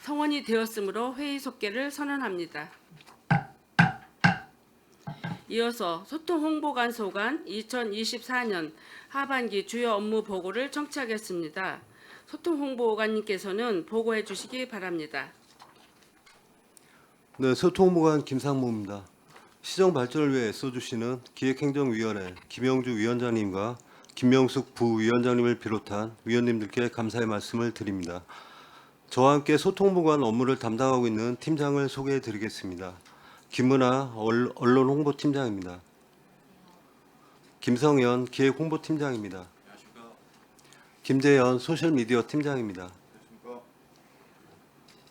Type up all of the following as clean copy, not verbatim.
성원이 되었으므로 회의 속개를 선언합니다. 이어서 소통홍보관소관 2024년 하반기 주요 업무 보고를 청취하겠습니다. 소통홍보관님께서는 보고해 주시기 바랍니다. 네, 소통무관 김상무입니다. 시정 발전을 위해 애써주시는 기획행정위원회 김영주 위원장님과 김명숙 부위원장님을 비롯한 위원님들께 감사의 말씀을 드립니다. 저와 함께 소통무관 업무를 담당하고 있는 팀장을 소개해 드리겠습니다. 김은아 언론홍보팀장입니다. 김성현 기획홍보팀장입니다. 김재현 소셜미디어 팀장입니다.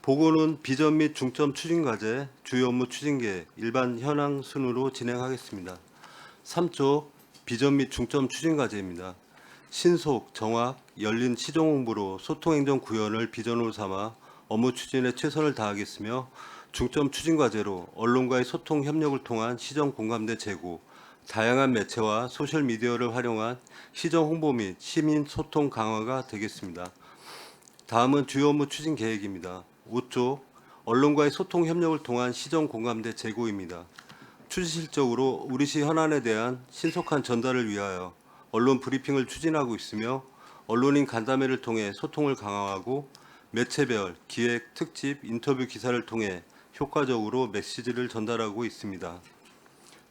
보고는 비전 및 중점 추진과제, 주요 업무 추진계획, 일반 현황 순으로 진행하겠습니다. 3조 비전 및 중점 추진과제입니다. 신속, 정확, 열린 시정 홍보로 소통행정 구현을 비전으로 삼아 업무 추진에 최선을 다하겠으며 중점 추진과제로 언론과의 소통 협력을 통한 시정 공감대 제고, 다양한 매체와 소셜미디어를 활용한 시정 홍보 및 시민 소통 강화가 되겠습니다. 다음은 주요 업무 추진 계획입니다. 5조 언론과의 소통 협력을 통한 시정 공감대 제고입니다. 추진실적으로 우리시 현안에 대한 신속한 전달을 위하여 언론 브리핑을 추진하고 있으며 언론인 간담회를 통해 소통을 강화하고 매체별 기획, 특집, 인터뷰 기사를 통해 효과적으로 메시지를 전달하고 있습니다.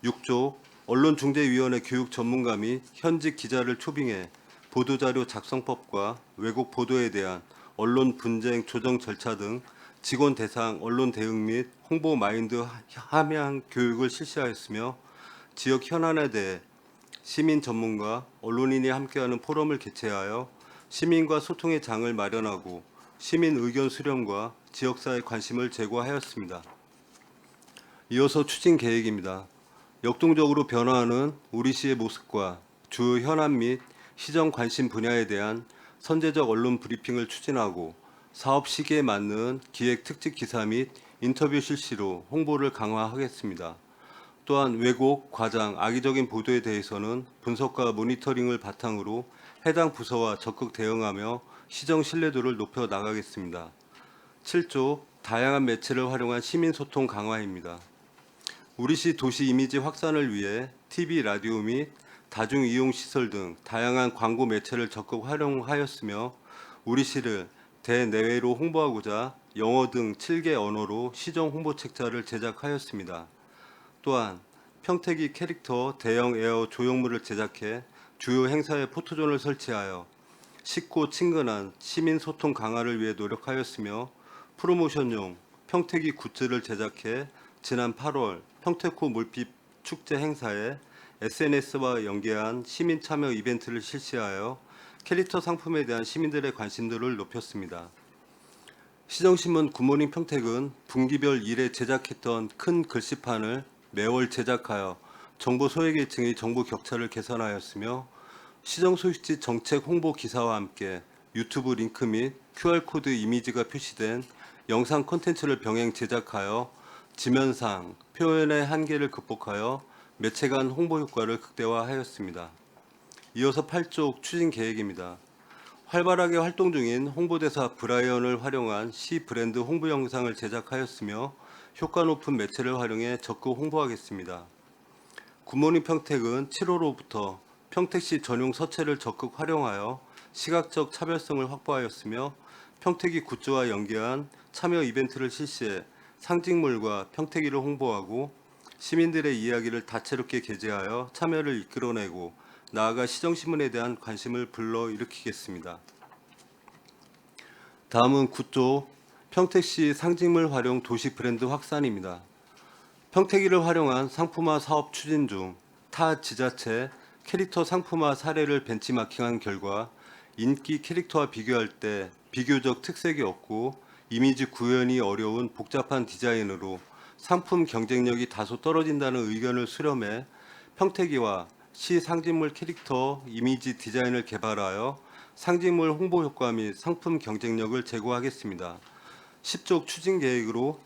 6조 언론중재위원회 교육 전문가 및 현직 기자를 초빙해 보도자료 작성법과 왜곡 보도에 대한 언론 분쟁 조정 절차 등 직원 대상 언론 대응 및 홍보 마인드 함양 교육을 실시하였으며 지역 현안에 대해 시민 전문가, 언론인이 함께하는 포럼을 개최하여 시민과 소통의 장을 마련하고 시민 의견 수렴과 지역사회 관심을 제고하였습니다. 이어서 추진 계획입니다. 역동적으로 변화하는 우리시의 모습과 주요 현안 및 시정 관심 분야에 대한 선제적 언론 브리핑을 추진하고 사업 시기에 맞는 기획 특집 기사 및 인터뷰 실시로 홍보를 강화하겠습니다. 또한 왜곡, 과장, 악의적인 보도에 대해서는 분석과 모니터링을 바탕으로 해당 부서와 적극 대응하며 시정 신뢰도를 높여 나가겠습니다. 7조 다양한 매체를 활용한 시민소통 강화입니다. 우리시 도시 이미지 확산을 위해 TV, 라디오 및 다중이용시설 등 다양한 광고 매체를 적극 활용하였으며 우리시를 대내외로 홍보하고자 영어 등 7개 언어로 시정 홍보 책자를 제작하였습니다. 또한 평택이 캐릭터 대형 에어 조형물을 제작해 주요 행사에 포토존을 설치하여 쉽고 친근한 시민 소통 강화를 위해 노력하였으며 프로모션용 평택이 굿즈를 제작해 지난 8월 평택호 물빛 축제 행사에 SNS와 연계한 시민 참여 이벤트를 실시하여 캐릭터 상품에 대한 시민들의 관심도를 높였습니다. 시정신문 굿모닝 평택은 분기별 1회 제작했던 큰 글씨판을 매월 제작하여 정보 소외계층의 정보 격차를 개선하였으며 시정 소식지 정책 홍보 기사와 함께 유튜브 링크 및 QR코드 이미지가 표시된 영상 콘텐츠를 병행 제작하여 지면상 표현의 한계를 극복하여 매체 간 홍보 효과를 극대화하였습니다. 이어서 8조 추진 계획입니다. 활발하게 활동 중인 홍보대사 브라이언을 활용한 시 브랜드 홍보 영상을 제작하였으며 효과 높은 매체를 활용해 적극 홍보하겠습니다. 굿모닝 평택은 7월호부터 평택시 전용 서체를 적극 활용하여 시각적 차별성을 확보하였으며 평택이 굿즈와 연계한 참여 이벤트를 실시해 상징물과 평택이를 홍보하고 시민들의 이야기를 다채롭게 게재하여 참여를 이끌어내고 나아가 시정신문에 대한 관심을 불러일으키겠습니다. 다음은 9조 평택시 상징물 활용 도시 브랜드 확산입니다. 평택이를 활용한 상품화 사업 추진 중 타 지자체 캐릭터 상품화 사례를 벤치마킹한 결과 인기 캐릭터와 비교할 때 비교적 특색이 없고 이미지 구현이 어려운 복잡한 디자인으로 상품 경쟁력이 다소 떨어진다는 의견을 수렴해 평택이와 시 상징물 캐릭터 이미지 디자인을 개발하여 상징물 홍보 효과 및 상품 경쟁력을 제고하겠습니다. 10조 추진 계획으로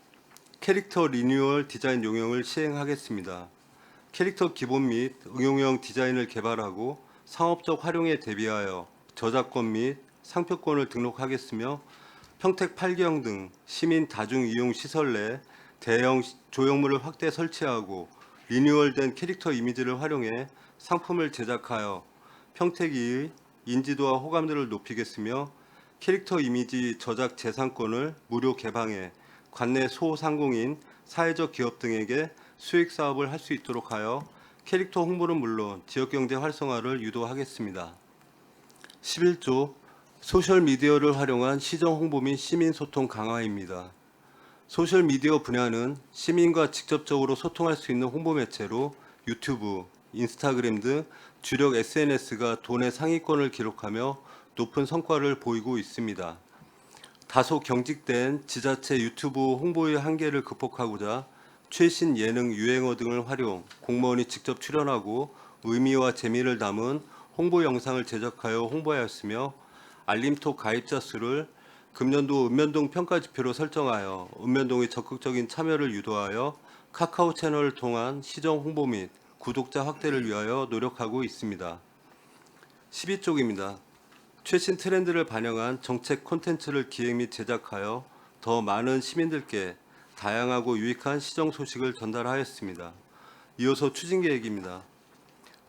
캐릭터 리뉴얼 디자인 용역을 시행하겠습니다. 캐릭터 기본 및 응용형 디자인을 개발하고 상업적 활용에 대비하여 저작권 및 상표권을 등록하겠으며 평택 8경 등 시민 다중 이용 시설 내 대형 조형물을 확대 설치하고 리뉴얼된 캐릭터 이미지를 활용해 상품을 제작하여 평택이의 인지도와 호감도를 높이겠으며 캐릭터 이미지 저작 재산권을 무료 개방해 관내 소상공인, 사회적 기업 등에게 수익 사업을 할 수 있도록 하여 캐릭터 홍보는 물론 지역경제 활성화를 유도하겠습니다. 11조 소셜미디어를 활용한 시정 홍보 및 시민 소통 강화입니다. 소셜미디어 분야는 시민과 직접적으로 소통할 수 있는 홍보 매체로 유튜브, 인스타그램 등 주력 SNS가 도내 상위권을 기록하며 높은 성과를 보이고 있습니다. 다소 경직된 지자체 유튜브 홍보의 한계를 극복하고자 최신 예능 유행어 등을 활용 공무원이 직접 출연하고 의미와 재미를 담은 홍보 영상을 제작하여 홍보하였으며 알림톡 가입자 수를 금년도 읍면동 평가 지표로 설정하여 읍면동의 적극적인 참여를 유도하여 카카오 채널을 통한 시정 홍보 및 구독자 확대를 위하여 노력하고 있습니다. 12쪽입니다. 최신 트렌드를 반영한 정책 콘텐츠를 기획 및 제작하여 더 많은 시민들께 다양하고 유익한 시정 소식을 전달하였습니다. 이어서 추진 계획입니다.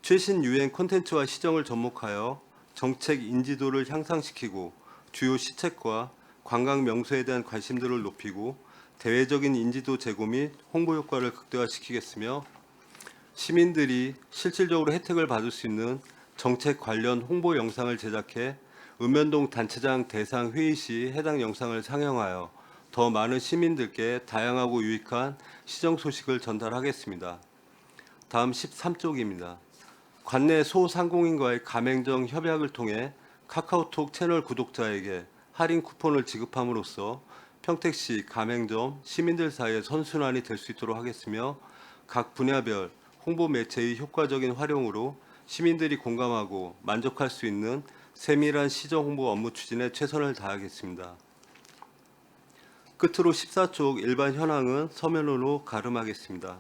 최신 유행 콘텐츠와 시정을 접목하여 정책 인지도를 향상시키고 주요 시책과 관광 명소에 대한 관심도를 높이고 대외적인 인지도 제고 및 홍보 효과를 극대화시키겠으며 시민들이 실질적으로 혜택을 받을 수 있는 정책 관련 홍보 영상을 제작해 읍면동 단체장 대상 회의 시 해당 영상을 상영하여 더 많은 시민들께 다양하고 유익한 시정 소식을 전달하겠습니다. 다음 13쪽입니다. 관내 소상공인과의 가맹점 협약을 통해 카카오톡 채널 구독자에게 할인 쿠폰을 지급함으로써 평택시 가맹점 시민들 사이의 선순환이 될 수 있도록 하겠으며 각 분야별 홍보 매체의 효과적인 활용으로 시민들이 공감하고 만족할 수 있는 세밀한 시정 홍보 업무 추진에 최선을 다하겠습니다. 끝으로 14쪽 일반 현황은 서면으로 가름하겠습니다.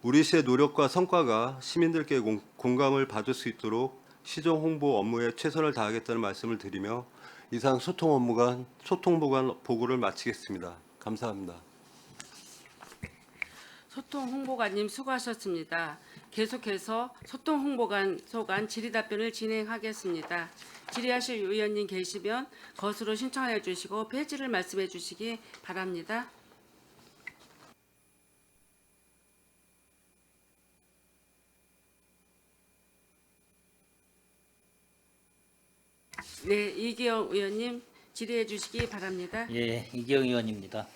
우리시의 노력과 성과가 시민들께 공감을 받을 수 있도록 시정 홍보 업무에 최선을 다하겠다는 말씀을 드리며 이상 소통보관 보고를 마치겠습니다. 감사합니다. 소통 홍보관님 수고하셨습니다. 계속해서 소통 홍보관소 간 질의답변을 진행하겠습니다. 질의하실 의원님 계시면 것으로 신청하여 주시고 폐지를 말씀해 주시기 바랍니다. 네, 이기영 의원님 질의해 주시기 바랍니다. 예, 이기영 의원입니다.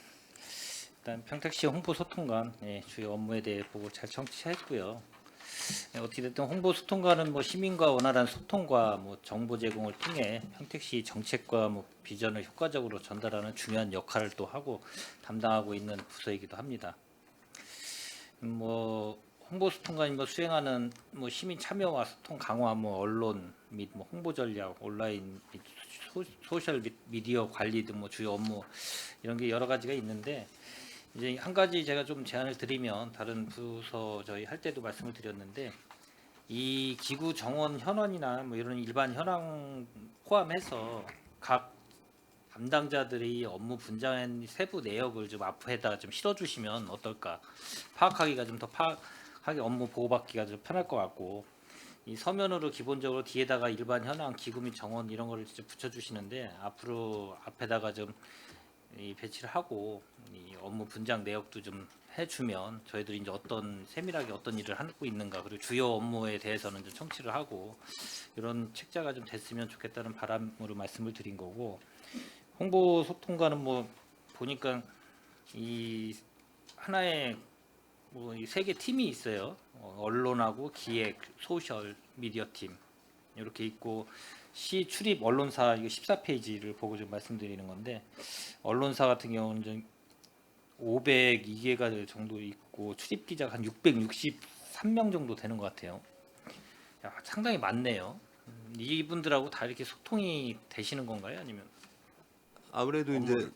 일단 평택시 홍보소통관 주요 업무에 대해 보고 잘 청취했고요. 어떻게 됐든 홍보소통관은 시민과 원활한 소통과 정보 제공을 통해 평택시 정책과 비전을 효과적으로 전달하는 중요한 역할을 또 하고 담당하고 있는 부서이기도 합니다. 홍보소통관이 수행하는 시민 참여와 소통 강화, 언론 및 홍보 전략, 온라인 및 소셜 미디어 관리 등 주요 업무 이런 게 여러 가지가 있는데 이제 한 가지 제가 좀 제안을 드리면 다른 부서 저희 할 때도 말씀을 드렸는데 이 기구 정원 현황이나 이런 일반 현황 포함해서 각 담당자들이 업무 분장한 세부 내역을 좀 앞에다가 좀 실어주시면 어떨까? 파악하기가 좀 더 파악하기 업무 보고받기가 좀 편할 것 같고 이 서면으로 기본적으로 뒤에다가 일반 현황 기구 및 정원 이런 거를 진짜 붙여주시는데 앞으로 앞에다가 좀 배치를 하고 이 업무 분장 내역도 좀 해주면 저희들이 이제 세밀하게 어떤 일을 하고 있는가 그리고 주요 업무에 대해서는 좀 청취를 하고 이런 책자가 좀 됐으면 좋겠다는 바람으로 말씀을 드린 거고 홍보 소통과는 보니까 이 하나의 이 세 개 팀이 있어요. 언론하고 기획, 소셜, 미디어 팀 이렇게 있고 시 출입 언론사 이거 14페이지를 보고 좀 말씀드리는 건데 언론사 같은 경우는 502개가 정도 있고 출입 기자가 한 663명 정도 되는 것 같아요. 상당히 많네요. 이분들하고 다 이렇게 소통이 되시는 건가요? 아니면 아무래도 이제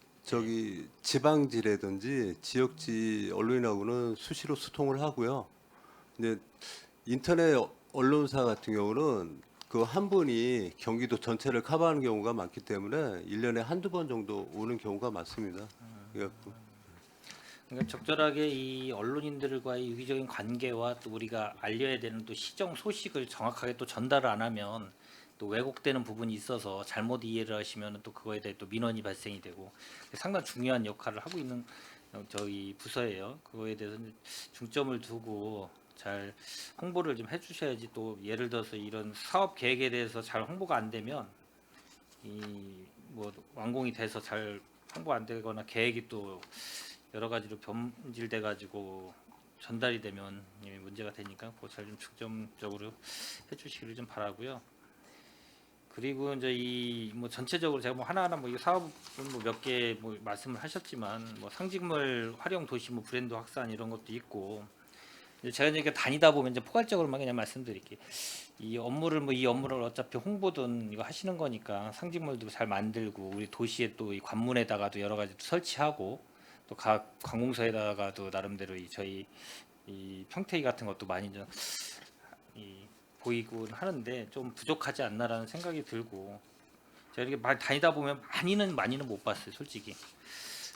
지방지라든지 지역지 언론인하고는 수시로 소통을 하고요. 이제 인터넷 언론사 같은 경우는 그 한 분이 경기도 전체를 커버하는 경우가 많기 때문에 1년에 한두 번 정도 오는 경우가 많습니다. 그래갖고 그러니까 적절하게 이 언론인들과의 유기적인 관계와 또 우리가 알려야 되는 또 시정 소식을 정확하게 또 전달을 안 하면 또 왜곡되는 부분이 있어서 잘못 이해를 하시면 또 그거에 대해 또 민원이 발생이 되고 상당히 중요한 역할을 하고 있는 저희 부서예요. 그거에 대해서 중점을 두고 잘 홍보를 좀 해주셔야지. 또 예를 들어서 이런 사업 계획에 대해서 잘 홍보가 안 되면 이 뭐 완공이 돼서 잘 홍보 안 되거나 계획이 또 여러 가지로 변질돼 가지고 전달이 되면 문제가 되니까 그거 잘 좀 중점적으로 해주시기를 좀 바라고요. 그리고 이제 이 뭐 전체적으로 제가 뭐 하나하나 뭐 이 사업은 뭐 몇 개 뭐 말씀을 하셨지만 뭐 상징물 활용 도시 뭐 브랜드 확산 이런 것도 있고, 이제 제가 이제 다니다 보면 이제 포괄적으로만 그냥 말씀드릴게요. 이 업무를 어차피 홍보든 이거 하시는 거니까 상징물도 잘 만들고 우리 도시에 또 이 관문에다가도 여러 가지 설치하고 또 각 관공서에다가도 나름대로 저희 이 평택이 같은 것도 많이 좀 보이곤 하는데 좀 부족하지 않나라는 생각이 들고, 제가 이렇게 많이 다니다 보면 많이는 못 봤어요, 솔직히.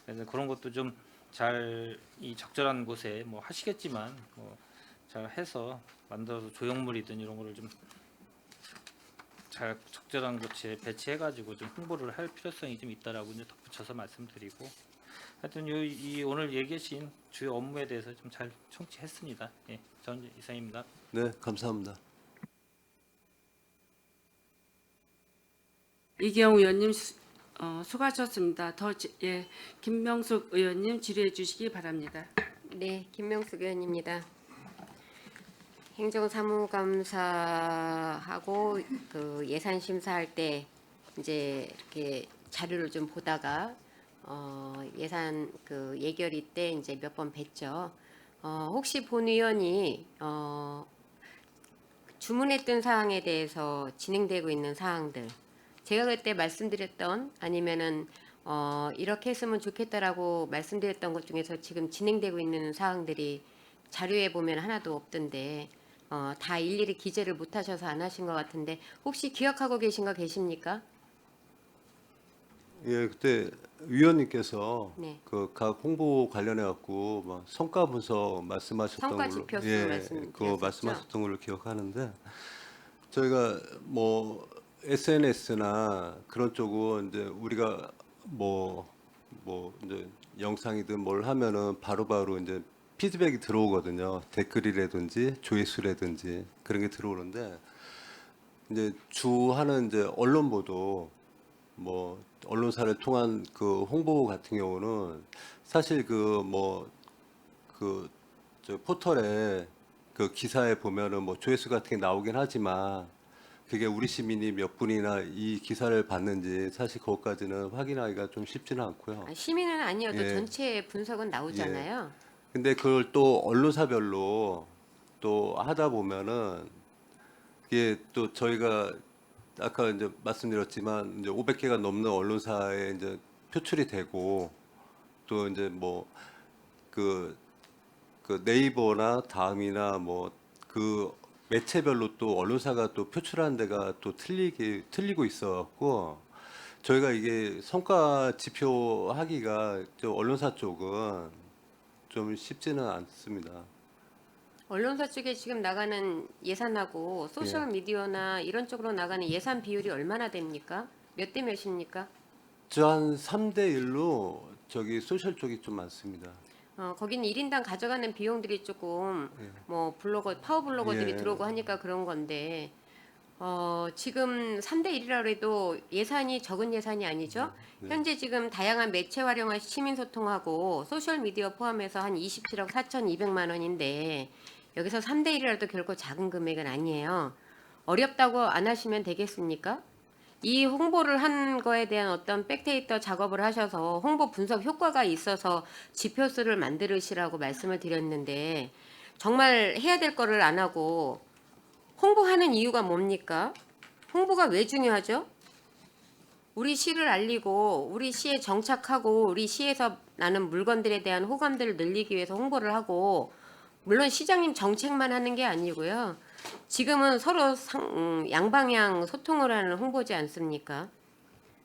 그래서 그런 것도 좀 잘 이 적절한 곳에 뭐 하시겠지만 뭐 잘 해서 만들어서 조형물이든 이런 거를 좀 잘 적절한 곳에 배치해가지고 좀 홍보를 할 필요성이 좀 있다라고 이제 덧붙여서 말씀드리고, 하여튼 이 오늘 얘기하신 주요 업무에 대해서 좀 잘 청취했습니다. 예, 저는 이상입니다. 네, 감사합니다. 이경우 의원님 수고하셨습니다. 김명숙 의원님 질의해 주시기 바랍니다. 네, 김명숙 의원입니다. 행정사무감사하고 그 예산 심사할 때 이제 이렇게 자료를 좀 보다가 예산 그 예결위 때 이제 몇 번 뵀죠. 혹시 본 의원이 주문했던 사항에 대해서 진행되고 있는 사항들, 제가 그때 말씀드렸던 아니면은 이렇게 했으면 좋겠다라고 말씀드렸던 것 중에서 지금 진행되고 있는 사항들이 자료에 보면 하나도 없던데 다 일일이 기재를 못 하셔서 안 하신 것 같은데 혹시 기억하고 계신 거 계십니까? 예, 그때 위원님께서 네. 그 각 홍보 관련해 갖고 뭐 성과 분석 말씀하셨던 성과 걸로 지표수 그 말씀드렸었죠? 말씀하셨던 걸로 기억하는데, 저희가 뭐 SNS나 그런 쪽은 이제 우리가 뭐 이제 영상이든 뭘 하면은 바로바로 이제 피드백이 들어오거든요. 댓글이라든지 조회수라든지 그런 게 들어오는데, 이제 주하는 이제 언론 보도 뭐 언론사를 통한 그 홍보 같은 경우는 사실 저 포털에 그 기사에 보면은 뭐 조회수 같은 게 나오긴 하지만 그게 우리 시민이 몇 분이나 이 기사를 봤는지 사실 그것까지는 확인하기가 좀 쉽지는 않고요. 시민은 아니어도 예. 전체 분석은 나오잖아요. 근데 그걸 또 언론사별로 또 하다 보면은 이게 또 저희가 아까 이제 말씀드렸지만 이제 500개가 넘는 언론사에 이제 표출이 되고, 또 이제 뭐 그 네이버나 다음이나 뭐 그 매체별로 또 언론사가 또 표출하는 데가 또 틀리고 있어갖고 저희가 이게 성과 지표하기가 저 언론사 쪽은 좀 쉽지는 않습니다. 언론사 쪽에 지금 나가는 예산하고 소셜 미디어나 이런 쪽으로 나가는 예산 비율이 얼마나 됩니까? 몇 대 몇입니까? 저 한 3대 1로 저기 소셜 쪽이 좀 많습니다. 거기는 1인당 가져가는 비용들이 조금 뭐 파워 블로거들이 예. 들어오고 하니까 그런 건데 지금 3대 1이라 해도 예산이 적은 예산이 아니죠. 현재 지금 다양한 매체 활용한 시민 소통하고 소셜 미디어 포함해서 한 27억 4,200만 원인데 여기서 3대 1이라도 결코 작은 금액은 아니에요. 어렵다고 안 하시면 되겠습니까? 이 홍보를 한 거에 대한 어떤 백데이터 작업을 하셔서 홍보 분석 효과가 있어서 지표수를 만들으시라고 말씀을 드렸는데 정말 해야 될 거를 안 하고 홍보하는 이유가 뭡니까? 홍보가 왜 중요하죠? 우리 시를 알리고 우리 시에 정착하고 우리 시에서 나는 물건들에 대한 호감들을 늘리기 위해서 홍보를 하고, 물론 시장님 정책만 하는 게 아니고요. 지금은 서로 양방향 소통을 하는 홍보지 않습니까?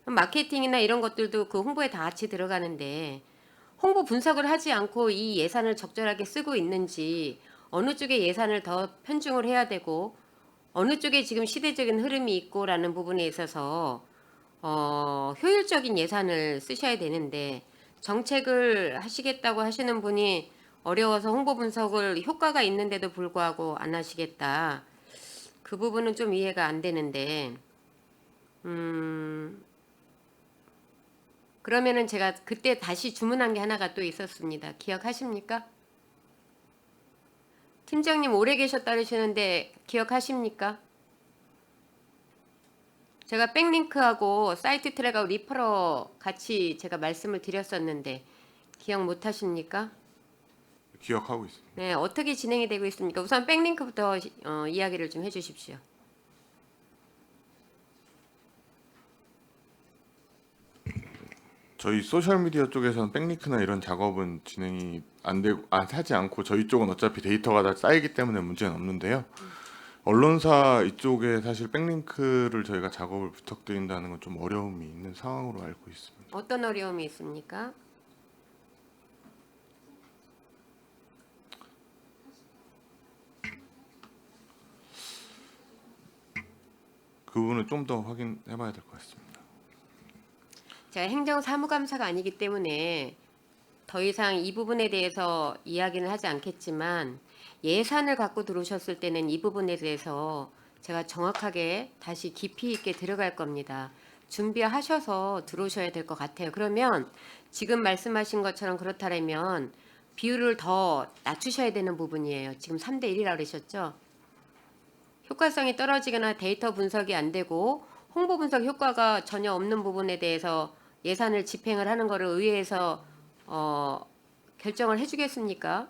마케팅이나 이런 것들도 그 홍보에 다 같이 들어가는데 홍보 분석을 하지 않고 이 예산을 적절하게 쓰고 있는지, 어느 쪽에 예산을 더 편중을 해야 되고 어느 쪽에 지금 시대적인 흐름이 있고라는 부분에 있어서 효율적인 예산을 쓰셔야 되는데, 정책을 하시겠다고 하시는 분이 어려워서 홍보 분석을 효과가 있는데도 불구하고 안 하시겠다. 그 부분은 좀 이해가 안 되는데, 그러면은 제가 그때 다시 주문한 게 하나가 또 있었습니다. 기억하십니까? 팀장님 오래 계셨다 그러시는데 기억하십니까? 제가 백링크하고 사이트 트랙하고 리퍼러 같이 제가 말씀을 드렸었는데 기억 못 하십니까? 기억하고 있습니다. 네, 어떻게 진행이 되고 있습니까? 우선 백링크부터 이야기를 좀 해주십시오. 저희 소셜 미디어 쪽에서는 백링크나 이런 작업은 진행이 안 되고 하지 않고, 저희 쪽은 어차피 데이터가 다 쌓이기 때문에 문제는 없는데요. 언론사 이쪽에 사실 백링크를 저희가 작업을 부탁드린다는 건 좀 어려움이 있는 상황으로 알고 있습니다. 어떤 어려움이 있습니까? 그 부분은 좀 더 확인해봐야 될 것 같습니다. 제가 행정사무감사가 아니기 때문에 더 이상 이 부분에 대해서 이야기는 하지 않겠지만, 예산을 갖고 들어오셨을 때는 이 부분에 대해서 제가 정확하게 다시 깊이 있게 들어갈 겁니다. 준비하셔서 들어오셔야 될 것 같아요. 그러면 지금 말씀하신 것처럼 그렇다면 비율을 더 낮추셔야 되는 부분이에요. 지금 3대 1이라고 그러셨죠? 효과성이 떨어지거나 데이터 분석이 안 되고 홍보 분석 효과가 전혀 없는 부분에 대해서 예산을 집행을 하는 거를 의회에서 결정을 해주겠습니까?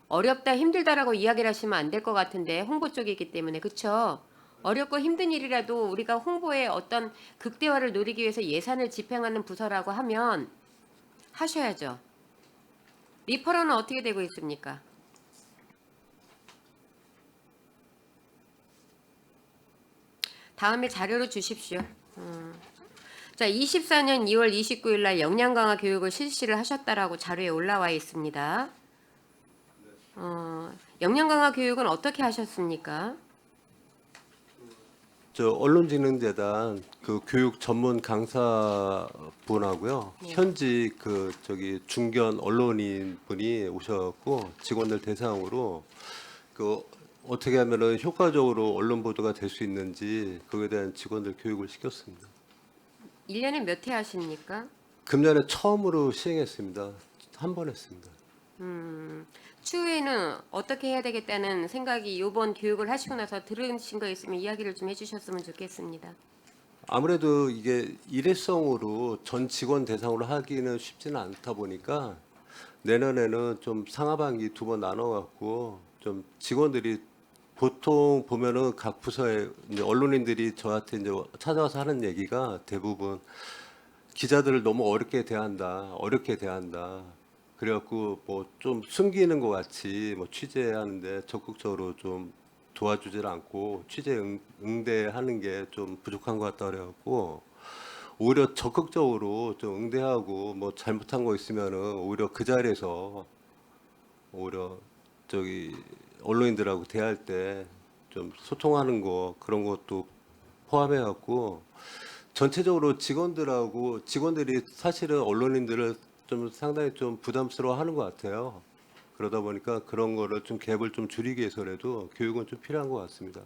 어렵다 힘들다라고 이야기를 하시면 안 될 것 같은데, 홍보 쪽이기 때문에. 그렇죠? 어렵고 힘든 일이라도 우리가 홍보의 어떤 극대화를 노리기 위해서 예산을 집행하는 부서라고 하면 하셔야죠. 리퍼러는 어떻게 되고 있습니까? 다음에 자료를 주십시오. 자, 24년 2월 29일 날 역량 강화 교육을 실시를 하셨다라고 자료에 올라와 있습니다. 역량 강화 교육은 어떻게 하셨습니까? 저 언론진흥재단 그 교육 전문 강사분하고요. 네. 현지 그 저기 중견 언론인 분이 오셔갖고 직원들 대상으로 그 어떻게 하면은 효과적으로 언론 보도가 될 수 있는지 그거에 대한 직원들 교육을 시켰습니다. 1년에 몇 회 하십니까? 금년에 처음으로 시행했습니다. 한 번 했습니다. 추후에는 어떻게 해야 되겠다는 생각이 이번 교육을 하시고 나서 들으신 거 있으면 이야기를 좀 해주셨으면 좋겠습니다. 아무래도 이게 일회성으로 전 직원 대상으로 하기는 쉽지는 않다 보니까 내년에는 좀 상하반기 2번 나눠갖고 좀 직원들이 보통 보면은 각 부서에 이제 언론인들이 저한테 이제 찾아와서 하는 얘기가 대부분 기자들을 너무 어렵게 대한다. 그래갖고 뭐 좀 숨기는 것 같이 뭐 취재하는데 적극적으로 좀 도와주질 않고 취재 응대하는 게 좀 부족한 것 같다 그래갖고 오히려 적극적으로 좀 응대하고 뭐 잘못한 거 있으면은 오히려 그 자리에서 오히려 저기 언론인들하고 대할 때 좀 소통하는 거 그런 것도 포함해 갖고 전체적으로 직원들이 사실은 언론인들을 좀 상당히 좀 부담스러워하는 것 같아요. 그러다 보니까 그런 거를 좀 갭을 좀 줄이기 위해서라도 교육은 좀 필요한 것 같습니다.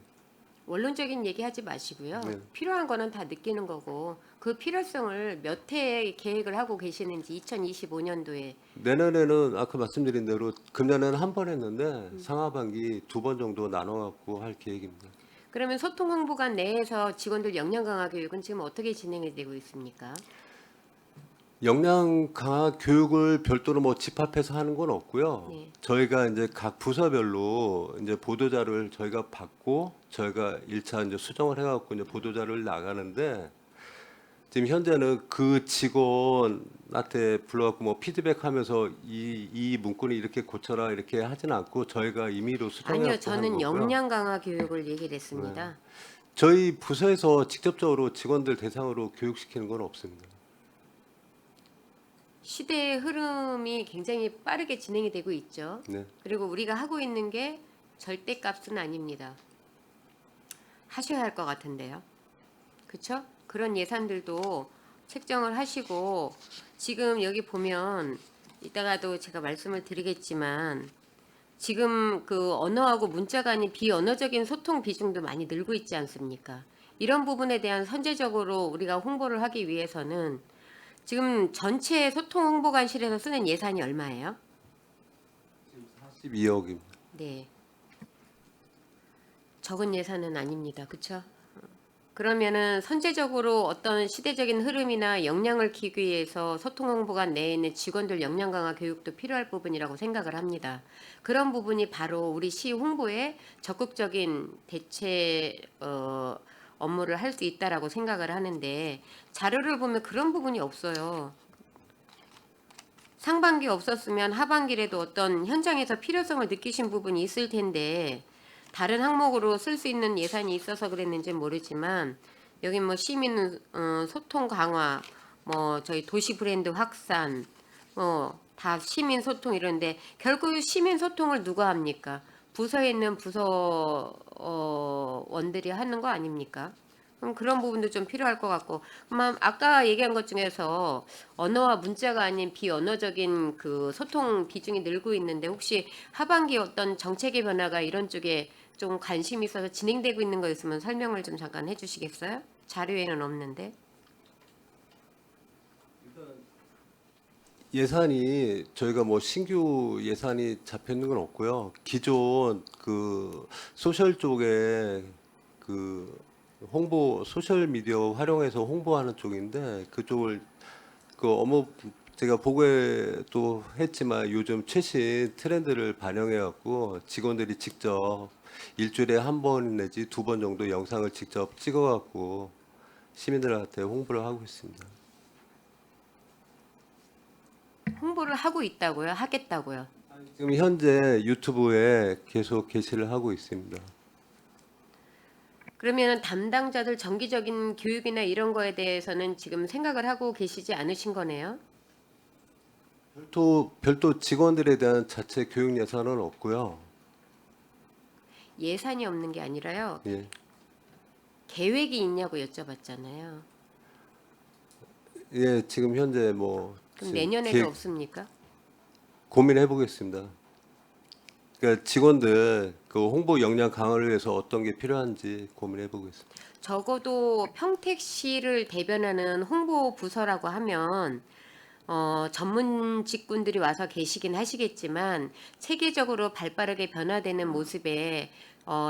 원론적인 얘기 하지 마시고요. 네. 필요한 거는 다 느끼는 거고, 그 필요성을 몇 해 계획을 하고 계시는지 2025년도에. 내년에는 아까 말씀드린 대로 금년에는 한 번 했는데 상하반기 2번 정도 나눠갖고 할 계획입니다. 그러면 소통 홍보관 내에서 직원들 역량 강화 교육은 지금 어떻게 진행이 되고 있습니까? 역량 강화 교육을 별도로 뭐 집합해서 하는 건 없고요. 네. 저희가 이제 각 부서별로 이제 보도자료를 저희가 받고 저희가 1차 이제 수정을 해갖고 이제 보도자료를 나가는데 지금 현재는 그 직원한테 불러갖고 뭐 피드백하면서 이 문구는 이렇게 고쳐라 이렇게 하진 않고 저희가 임의로 수정해서 아니요, 저는 역량 강화 교육을 얘기를 했습니다. 저희 부서에서 직접적으로 직원들 대상으로 교육시키는 건 없습니다. 시대의 흐름이 굉장히 빠르게 진행이 되고 있죠. 네. 그리고 우리가 하고 있는 게 절대값은 아닙니다. 하셔야 할 것 같은데요. 그렇죠? 그런 예산들도 책정을 하시고 지금 여기 보면 이따가도 제가 말씀을 드리겠지만 지금 그 언어하고 문자가 아닌 비언어적인 소통 비중도 많이 늘고 있지 않습니까? 이런 부분에 대한 선제적으로 우리가 홍보를 하기 위해서는 지금 전체 소통 홍보관실에서 쓰는 예산이 얼마예요? 12억입니다. 네. 적은 예산은 아닙니다. 그렇죠? 그러면은 선제적으로 어떤 시대적인 흐름이나 역량을 키우기 위해서 소통 홍보관 내에 있는 직원들 역량 강화 교육도 필요할 부분이라고 생각을 합니다. 그런 부분이 바로 우리 시 홍보에 적극적인 대체 업무를 할 수 있다라고 생각을 하는데 자료를 보면 그런 부분이 없어요. 상반기 없었으면 하반기에도 어떤 현장에서 필요성을 느끼신 부분이 있을 텐데 다른 항목으로 쓸 수 있는 예산이 있어서 그랬는지 모르지만 여기 뭐 시민 소통 강화, 뭐 저희 도시 브랜드 확산, 뭐 다 시민 소통 이런데 결국 시민 소통을 누가 합니까? 부서에 있는 부서 원들이 하는 거 아닙니까? 그럼 그런 부분도 좀 필요할 것 같고, 그럼 아까 얘기한 것 중에서 언어와 문자가 아닌 비언어적인 그 소통 비중이 늘고 있는데 혹시 하반기 어떤 정책의 변화가 이런 쪽에 좀 관심이 있어서 진행되고 있는 거 있으면 설명을 좀 잠깐 해주시겠어요? 자료에는 없는데. 예산이 저희가 뭐 신규 예산이 잡혀 있는 건 없고요. 기존 그 소셜 쪽에 그 홍보 소셜 미디어 활용해서 홍보하는 쪽인데 그쪽을 그 업무 제가 보고도 했지만 요즘 최신 트렌드를 반영해 갖고 직원들이 직접 일주일에 한 번 내지 두 번 정도 영상을 직접 찍어 갖고 시민들한테 홍보를 하고 있습니다. 홍보를 하고 있다고요? 하겠다고요? 지금 현재 유튜브에 계속 게시를 하고 있습니다. 그러면 담당자들 정기적인 교육이나 이런 거에 대해서는 지금 생각을 하고 계시지 않으신 거네요? 별도 직원들에 대한 자체 교육 예산은 없고요. 예산이 없는 게 아니라요. 예. 계획이 있냐고 여쭤봤잖아요. 예, 지금 현재 뭐 그럼 지금 내년에도 없습니까? 고민해 보겠습니다. 그러니까 직원들 그 홍보 역량 강화를 위해서 어떤 게 필요한지 고민해 보겠습니다. 적어도 평택시를 대변하는 홍보 부서라고 하면 전문 직군들이 와서 계시긴 하시겠지만 체계적으로 발빠르게 변화되는 모습에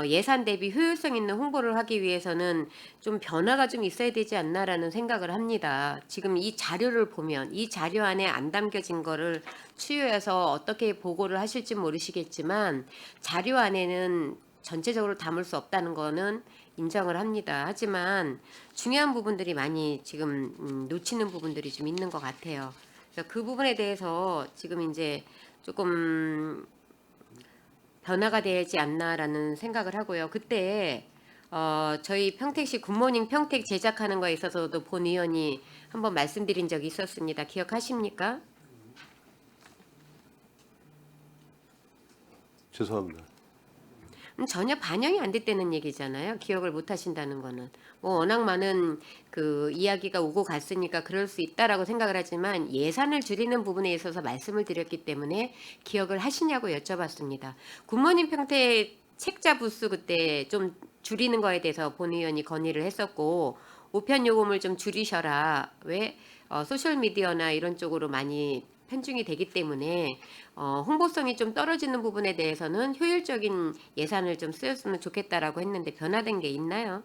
예산 대비 효율성 있는 홍보를 하기 위해서는 좀 변화가 좀 있어야 되지 않나라는 생각을 합니다. 지금 이 자료를 보면 이 자료 안에 안 담겨진 거를 추려해서 어떻게 보고를 하실지 모르시겠지만 자료 안에는 전체적으로 담을 수 없다는 거는 인정을 합니다. 하지만 중요한 부분들이 많이 지금 놓치는 부분들이 좀 있는 것 같아요. 그래서 그 부분에 대해서 지금 이제 조금 변화가 되지 않나라는 생각을 하고요. 그때 저희 평택시 굿모닝 평택 제작하는 거에 있어서도 본 의원이 한번 말씀드린 적이 있었습니다. 기억하십니까? 죄송합니다. 전혀 반영이 안 됐다는 얘기잖아요. 기억을 못 하신다는 거는. 뭐 워낙 많은 그 이야기가 오고 갔으니까 그럴 수 있다라고 생각을 하지만 예산을 줄이는 부분에 있어서 말씀을 드렸기 때문에 기억을 하시냐고 여쭤봤습니다. 굿모닝 평택 책자 부수 그때 좀 줄이는 거에 대해서 본 의원이 건의를 했었고 우편 요금을 좀 줄이셔라. 왜 소셜미디어나 이런 쪽으로 많이 편중이 되기 때문에 홍보성이 좀 떨어지는 부분에 대해서는 효율적인 예산을 좀 쓰였으면 좋겠다라고 했는데 변화된 게 있나요?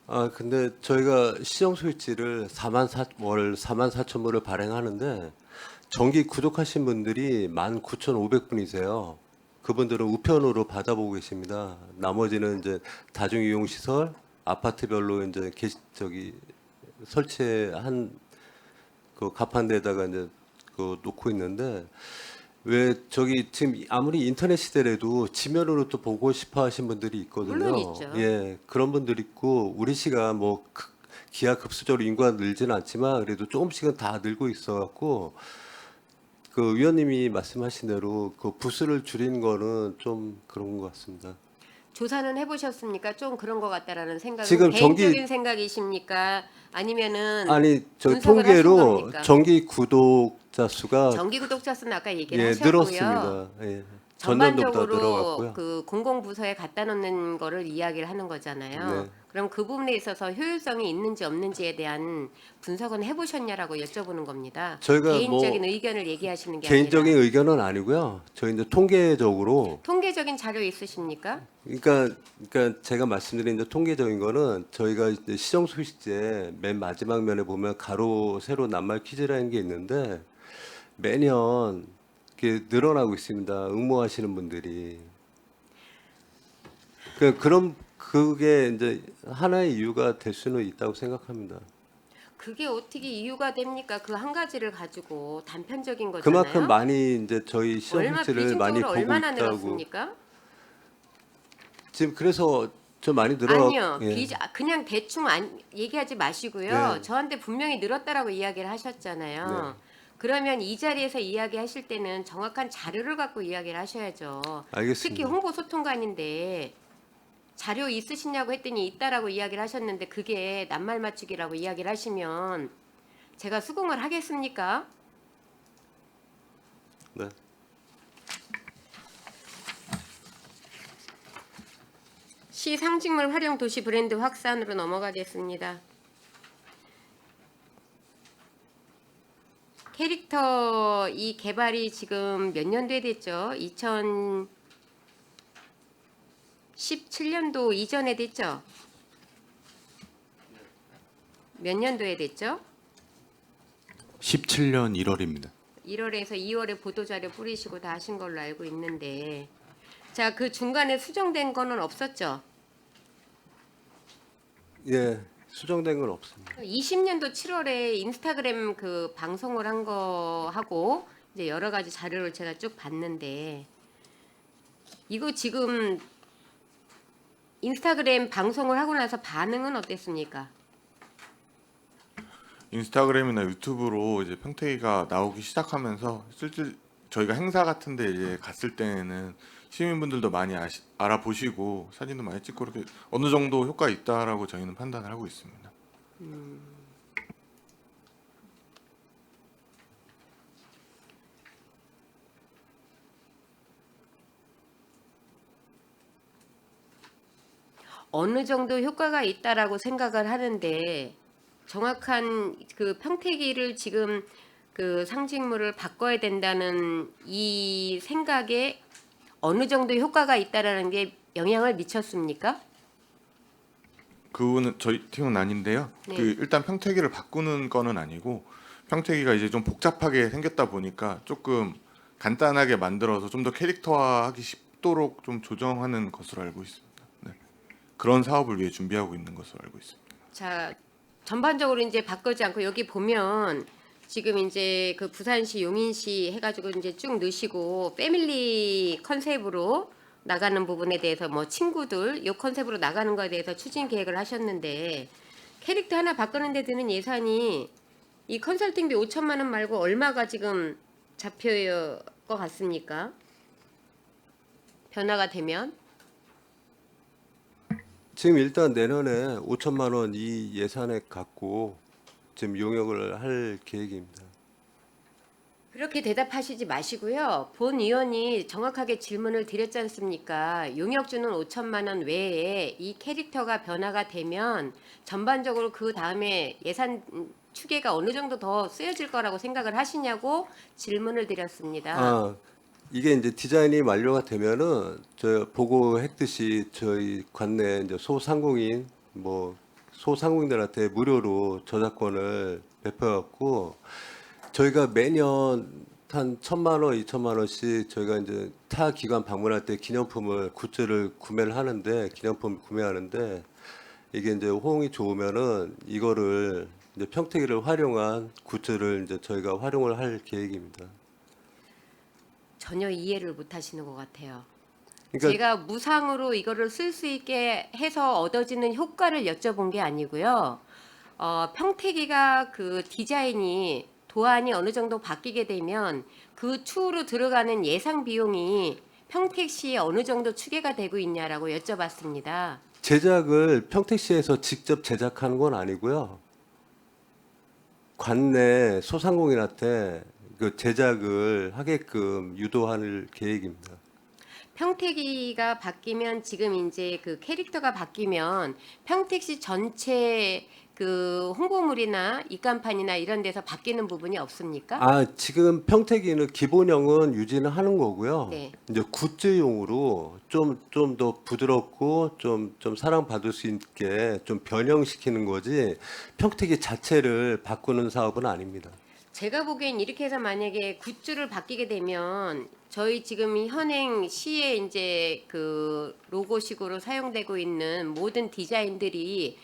아 근데 저희가 시정 스위치를 월 44,000부를 발행하는데 정기 구독하신 분들이 19,500분이세요. 그분들은 우편으로 받아보고 계십니다. 나머지는 이제 다중이용 시설, 아파트별로 이제 설치한 그 가판대에다가 이제 그 놓고 있는데 왜 저기 지금 아무리 인터넷 시대라도 지면으로 또 보고 싶어 하신 분들이 있거든요. 물론 있죠. 예, 그런 분들 있고 우리 시가 뭐 기하급수적으로 인구가 늘지는 않지만 그래도 조금씩은 다 늘고 있어갖고 그 위원님이 말씀하신 대로 그 부수를 줄이는 거는 좀 그런 것 같습니다. 조사는 해보셨습니까? 좀 그런 것 같다라는 생각은 지금 개인적인 생각이십니까? 아니면은 아니 저 분석을 하신 통계로 겁니까? 정기 구독자 수가 정기 구독자 수는 아까 얘기를 예, 하셨고요. 늘었습니다. 예. 전년도보다 전반적으로 늘어갔고요. 그 공공부서에 갖다 놓는 거를 이야기를 하는 거잖아요. 네. 그럼 그 부분에 있어서 효율성이 있는지 없는지에 대한 분석은 해보셨냐라고 여쭤보는 겁니다. 저희가 개인적인 뭐 의견을 얘기하시는 게 개인적인 아니라 의견은 아니고요. 저희 이제 통계적으로 통계적인 자료 있으십니까? 그러니까 제가 말씀드린 이제 통계적인 거는 저희가 이제 시정 소식제 맨 마지막 면에 보면 가로 세로 낱말 퀴즈라는 게 있는데 매년 이렇게 늘어나고 있습니다. 응모하시는 분들이. 그런 그게 이제 하나의 이유가 될 수는 있다고 생각합니다. 그게 어떻게 이유가 됩니까? 그 한 가지를 가지고 단편적인 거잖아요. 그만큼 많이 이제 저희 시정 얼마 소식지를 많이 비중적으로 보고 얼마나 있다고. 늘었습니까? 지금 그래서 좀 많이 늘어. 아니요, 예. 그냥 대충 얘기하지 마시고요. 네. 저한테 분명히 늘었다라고 이야기를 하셨잖아요. 그러면 이 자리에서 이야기하실 때는 정확한 자료를 갖고 이야기를 하셔야죠. 알겠습니다. 특히 홍보소통관인데 자료 있으시냐고 했더니 있다라고 이야기를 하셨는데 그게 낱말 맞추기라고 이야기를 하시면 제가 수긍을 하겠습니까? 네. 시 상징물 활용 도시 브랜드 확산으로 넘어가겠습니다. 캐릭터 이 개발이 지금 몇 년도에 됐죠? 2017년도 이전에 됐죠? 몇 년도에 됐죠? 17년 1월입니다. 1월에서 2월에 보도자료 뿌리시고 다 하신 걸로 알고 있는데 자, 그 중간에 수정된 거는 없었죠? 예, 수정된 건 없습니다. 20년도 7월에 인스타그램 그 방송을 한 거 하고 이제 여러 가지 자료를 제가 쭉 봤는데 이거 지금 인스타그램 방송을 하고 나서 반응은 어땠습니까? 인스타그램이나 유튜브로 이제 평택이가 나오기 시작하면서 실제 저희가 행사 같은데 이제 갔을 때는 시민분들도 많이 알아보시고 사진도 많이 찍고 이렇게 어느 정도 효과 있다라고 저희는 판단을 하고 있습니다. 어느 정도 효과가 있다라고 생각을 하는데 정확한 그 평택이를 지금 그 상징물을 바꿔야 된다는 이 생각에 어느 정도 효과가 있다라는 게 영향을 미쳤습니까? 그거는 저희 팀은 아닌데요. 네. 그 일단 평택이를 바꾸는 거는 아니고 평택이가 이제 좀 복잡하게 생겼다 보니까 조금 간단하게 만들어서 좀 더 캐릭터화하기 쉽도록 좀 조정하는 것으로 알고 있습니다. 네. 그런 사업을 위해 준비하고 있는 것으로 알고 있습니다. 자, 전반적으로 이제 바꾸지 않고 여기 보면 지금 이제 그 부산시 용인시 해가지고 이제 쭉 넣으시고 패밀리 컨셉으로 나가는 부분에 대해서 뭐 친구들 요 컨셉으로 나가는 거에 대해서 추진 계획을 하셨는데 캐릭터 하나 바꾸는 데 드는 예산이 이 컨설팅비 5천만 원 말고 얼마가 지금 잡힐 것 같습니까? 변화가 되면 지금 일단 내년에 5천만 원 이 예산에 갖고 지금 용역을 할 계획입니다. 그렇게 대답하시지 마시고요. 본 의원이 정확하게 질문을 드렸지 않습니까? 용역주는 5천만 원 외에 이 캐릭터가 변화가 되면 전반적으로 그 다음에 예산 추계가 어느 정도 더 쓰여질 거라고 생각을 하시냐고 질문을 드렸습니다. 아, 이게 이제 디자인이 완료가 되면은 저 보고했듯이 저희 관내 이제 소상공인 뭐 소상공인들한테 무료로 저작권을 배포해갖고 저희가 매년 한 1,000만 원, 2천만 원씩 저희가 이제 타 기관 방문할 때 기념품을 굿즈를 구매를 하는데 기념품 구매하는데 이게 이제 호응이 좋으면은 이거를 이제 평택이를 활용한 굿즈를 이제 저희가 활용을 할 계획입니다. 전혀 이해를 못 하시는 것 같아요. 그러니까 제가 무상으로 이거를 쓸 수 있게 해서 얻어지는 효과를 여쭤본 게 아니고요. 평택이가 그 디자인이 도안이 어느 정도 바뀌게 되면 그 추후로 들어가는 예상 비용이 평택시에 어느 정도 추계가 되고 있냐라고 여쭤봤습니다. 제작을 평택시에서 직접 제작하는 건 아니고요. 관내 소상공인한테 그 제작을 하게끔 유도할 계획입니다. 평택이가 바뀌면 지금 이제 그 캐릭터가 바뀌면 평택시 전체 그 홍보물이나 입간판이나 이런 데서 바뀌는 부분이 없습니까? 아, 지금 평택이는 기본형은 유지는 하는 거고요. 네. 이제 굿즈용으로 좀 더 부드럽고 좀 사랑받을 수 있게 좀 변형시키는 거지 평택이 자체를 바꾸는 사업은 아닙니다. 제가 보기엔 이렇게 해서 만약에 굿즈를 바뀌게 되면 저희 지금 이 현행 시에 이제 그 로고식으로 사용되고 있는 모든 디자인들이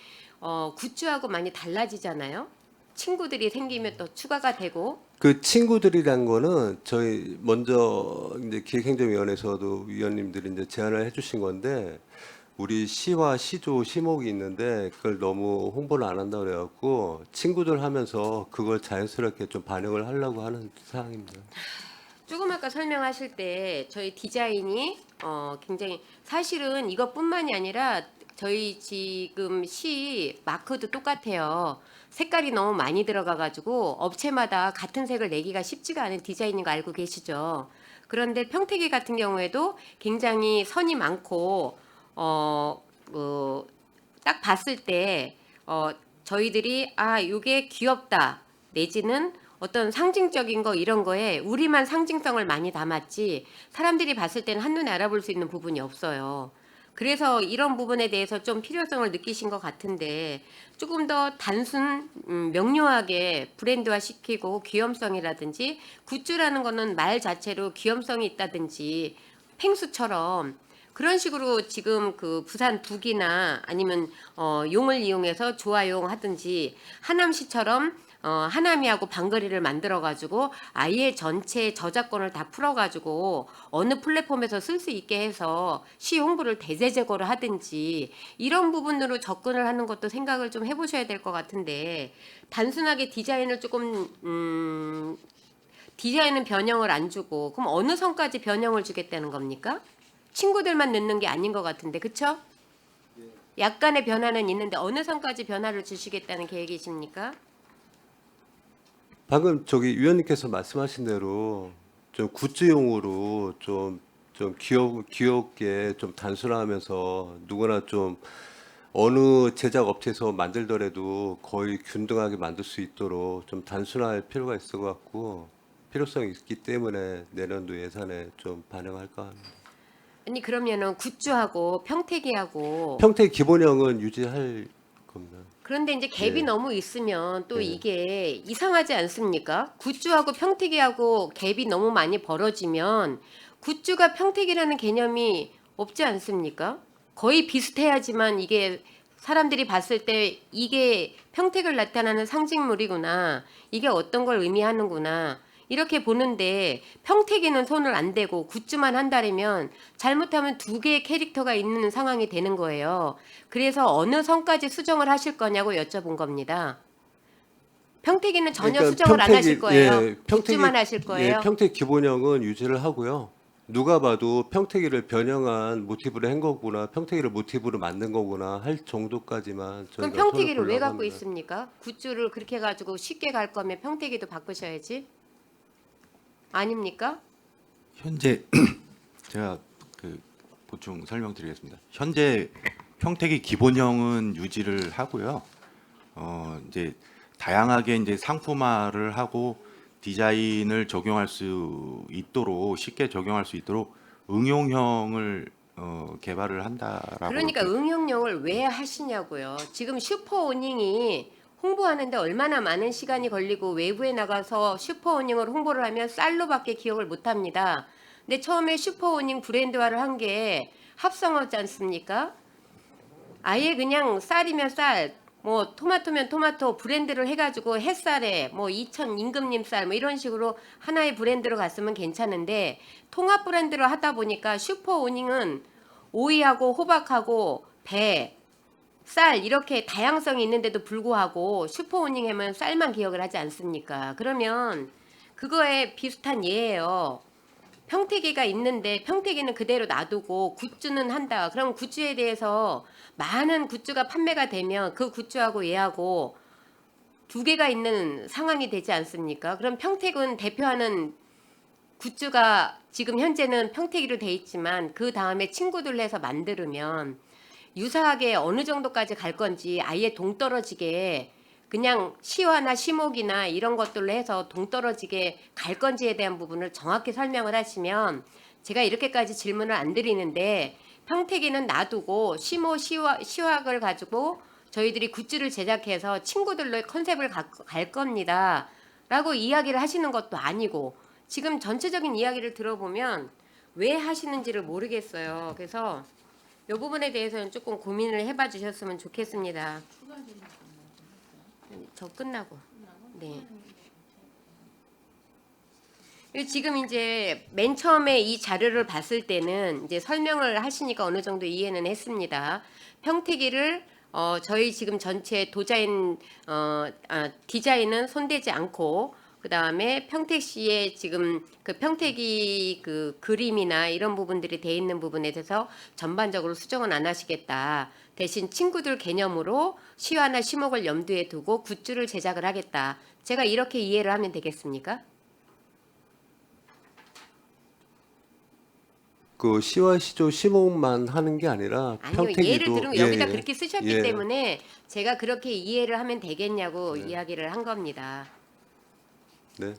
굿즈하고 많이 달라지잖아요. 친구들이 생기면 또 추가가 되고 그 친구들이란 거는 저희 먼저 이제 기획행정위원회에서도 위원님들이 이제 제안을 해주신 건데 우리 시와 시조 시목이 있는데 그걸 너무 홍보를 안 한다 그래갖고 친구들 하면서 그걸 자연스럽게 좀 반영을 하려고 하는 사항입니다. 조금 아까 설명하실 때 저희 디자인이 굉장히 사실은 이것뿐만이 아니라 저희 지금 시 마크도 똑같아요. 색깔이 너무 많이 들어가가지고 업체마다 같은 색을 내기가 쉽지가 않은 디자인인 거 알고 계시죠? 그런데 평택이 같은 경우에도 굉장히 선이 많고 딱 봤을 때 저희들이 이게 귀엽다 내지는 어떤 상징적인 거 이런 거에 우리만 상징성을 많이 담았지 사람들이 봤을 때는 한눈에 알아볼 수 있는 부분이 없어요. 그래서 이런 부분에 대해서 좀 필요성을 느끼신 것 같은데 조금 더 단순 명료하게 브랜드화 시키고 귀염성이라든지 굿즈라는 거는 말 자체로 귀염성이 있다든지 펭수처럼 그런 식으로 지금 그 부산 북이나 아니면 용을 이용해서 조화용 하든지 하남시처럼 하남이하고 방거리를 만들어 가지고 아예 전체 저작권을 다 풀어 가지고 어느 플랫폼에서 쓸 수 있게 해서 시 홍보를 대대적으로 하든지 이런 부분으로 접근을 하는 것도 생각을 좀 해보셔야 될 것 같은데 단순하게 디자인을 조금 디자인은 변형을 안 주고 그럼 어느 선까지 변형을 주겠다는 겁니까? 친구들만 넣는 게 아닌 것 같은데 그쵸? 약간의 변화는 있는데 어느 선까지 변화를 주시겠다는 계획이십니까? 방금 저기 위원님께서 말씀하신 대로 좀 굿즈용으로 좀 귀엽게 좀 단순화하면서 누구나 좀 어느 제작 업체에서 만들더라도 거의 균등하게 만들 수 있도록 좀 단순화할 필요가 있을 것 같고 필요성이 있기 때문에 내년도 예산에 좀 반영할까 합니다. 아니 그러면은 굿즈하고 평택이하고 평택 기본형은 유지할 겁니다. 그런데 이제 갭이 예. 너무 있으면 또 예. 이게 이상하지 않습니까? 굿즈하고 평택이하고 갭이 너무 많이 벌어지면 굿즈가 평택이라는 개념이 없지 않습니까? 거의 비슷해야지만 이게 사람들이 봤을 때 이게 평택을 나타내는 상징물이구나. 이게 어떤 걸 의미하는구나. 이렇게 보는데 평택이는 손을 안 대고 굿즈만 한다면 잘못하면 두 개의 캐릭터가 있는 상황이 되는 거예요. 그래서 어느 선까지 수정을 하실 거냐고 여쭤본 겁니다. 평택이는 전혀 그러니까 수정을 안 하실 거예요. 평택이- 굿즈만 하실 거예요. 예, 평택 기본형은 유지를 하고요. 누가 봐도 평택이를 변형한 모티브를 한 거구나, 평택이를 모티브로 만든 거구나 할 정도까지만 저희가 그럼 평택이를 손을 왜 보려고 갖고 합니다. 있습니까? 굿즈를 그렇게 가지고 쉽게 갈 거면 평택이도 바꾸셔야지. 아닙니까? 현재 제가 그 보충 설명드리겠습니다. 현재 평택이 기본형은 유지를 하고요. 이제 다양하게 이제 상품화를 하고 디자인을 적용할 수 있도록 쉽게 적용할 수 있도록 응용형을 개발을 한다라고. 그러니까 이렇게 응용력을 왜 하시냐고요. 지금 슈퍼오닝이 홍보하는데 얼마나 많은 시간이 걸리고 외부에 나가서 슈퍼오닝을 홍보를 하면 쌀로밖에 기억을 못합니다. 근데 처음에 슈퍼오닝 브랜드화를 한 게 합성어지 않습니까? 아예 그냥 쌀이면 쌀, 뭐 토마토면 토마토 브랜드를 해가지고 햇살에 뭐 이천 임금님 쌀 뭐 이런 식으로 하나의 브랜드로 갔으면 괜찮은데 통합 브랜드로 하다 보니까 슈퍼오닝은 오이하고 호박하고 배, 쌀 이렇게 다양성이 있는데도 불구하고 슈퍼오닝 하면 쌀만 기억을 하지 않습니까? 그러면 그거에 비슷한 예예요. 평택이가 있는데 평택이는 그대로 놔두고 굿즈는 한다. 그럼 굿즈에 대해서 많은 굿즈가 판매가 되면 그 굿즈하고 얘하고 두 개가 있는 상황이 되지 않습니까? 그럼 평택은 대표하는 굿즈가 지금 현재는 평택이로 돼 있지만 그 다음에 친구들로 해서 만들면 유사하게 어느 정도까지 갈 건지 아예 동떨어지게 그냥 시화나 시목이나 이런 것들로 해서 동떨어지게 갈 건지에 대한 부분을 정확히 설명을 하시면 제가 이렇게까지 질문을 안 드리는데 평택이는 놔두고 시화학을 가지고 저희들이 굿즈를 제작해서 친구들로 컨셉을 갈 겁니다 라고 이야기를 하시는 것도 아니고 지금 전체적인 이야기를 들어보면 왜 하시는지를 모르겠어요. 그래서 이 부분에 대해서는 조금 고민을 해봐 주셨으면 좋겠습니다. 저 끝나고. 네. 그리고 지금 이제 맨 처음에 이 자료를 봤을 때는 이제 설명을 하시니까 어느 정도 이해는 했습니다. 평택이를 저희 지금 전체 디자인은 손대지 않고 그 다음에 평택시의 지금 그 평택이 그 그림이나 이런 부분들이 돼 있는 부분에 대해서 전반적으로 수정은 안 하시겠다. 대신 친구들 개념으로 시화나 시목을 염두에 두고 굿즈를 제작을 하겠다. 제가 이렇게 이해를 하면 되겠습니까? 그 시와 시조 시목만 하는 게 아니라 아니요. 평택이도 예를 들면 여기다 그렇게 쓰셨기 예. 때문에 제가 그렇게 이해를 하면 되겠냐고 이야기를 한 겁니다. 네.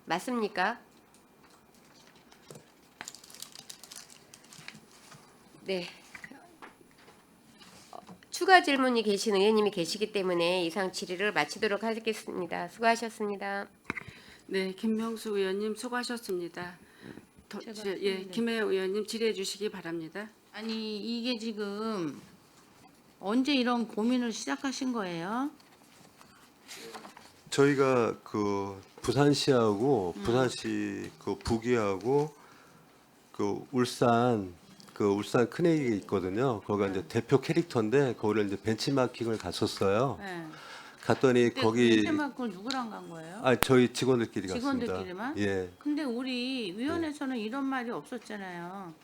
맞습니까? 네. 추가 질문이 계신 의원님이 계시기 때문에 이상 질의를 마치도록 하겠습니다. 수고하셨습니다. 네, 김명수 의원님 수고하셨습니다. 김혜영 의원님 질의해 주시기 바랍니다. 아니 이게 지금 언제 이런 고민을 시작하신 거예요? 저희가 그 부산시하고 부산시 그 부기하고 그 울산 큰애기 있거든요. 거기가 이제 대표 캐릭터인데 거기를 이제 벤치마킹을 갔었어요. 네. 갔더니 그때 거기 벤치마크를 누구랑 간 거예요? 저희 직원들끼리 갔습니다. 직원들끼리만? 예. 근데 우리 위원회에서는 이런 말이 없었잖아요.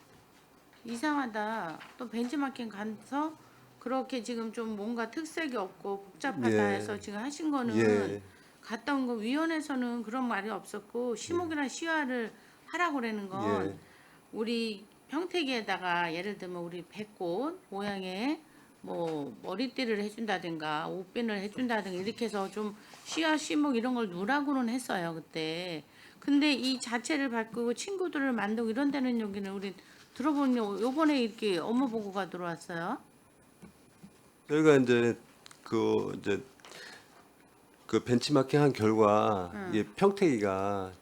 이상하다. 또 벤치마킹 가서 그렇게 지금 좀 뭔가 특색이 없고 복잡하다 예. 해서 지금 하신 거는 예. 갔다 온 거 위원회에서는 그런 말이 없었고 시목이랑 시화를 하라고 그러는 건 예. 우리 평택에다가 예를 들면 우리 백꽃 모양의 뭐 머리띠를 해준다든가 옷핀을 해준다든가 이렇게 해서 좀 시화 시목 이런 걸 누라고는 했어요 그때. 근데 이 자체를 바꾸고 친구들을 만들고 이런 데는 여기는 우리 들어보니 요번에 이렇게 업무 보고가 들어왔어요. 저희가 이제 그 벤치마킹 한 결과 이게 평택이가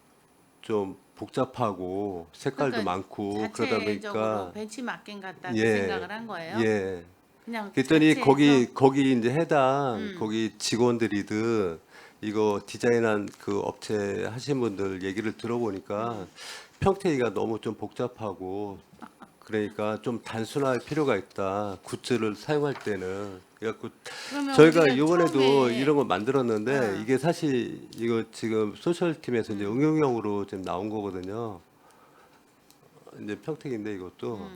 좀 복잡하고 색깔도 그러니까 많고 그러다 자체적으로 보니까 벤치마킹 같다 그 예. 생각을 한 거예요. 예. 그냥 그랬더니 자체에서 거기 이제 해당 거기 직원들이든 이거 디자인한 그 업체 하신 분들 얘기를 들어보니까 평택이가 너무 좀 복잡하고 그러니까 좀 단순할 필요가 있다. 굿즈를 사용할 때는. 그래갖고 그러면 저희가 우리가 이번에도 처음에 이런 걸 만들었는데 어. 이게 사실 이거 지금 소셜팀에서 이제 응용형으로 지금 나온 거거든요. 이제 평택인데 이것도.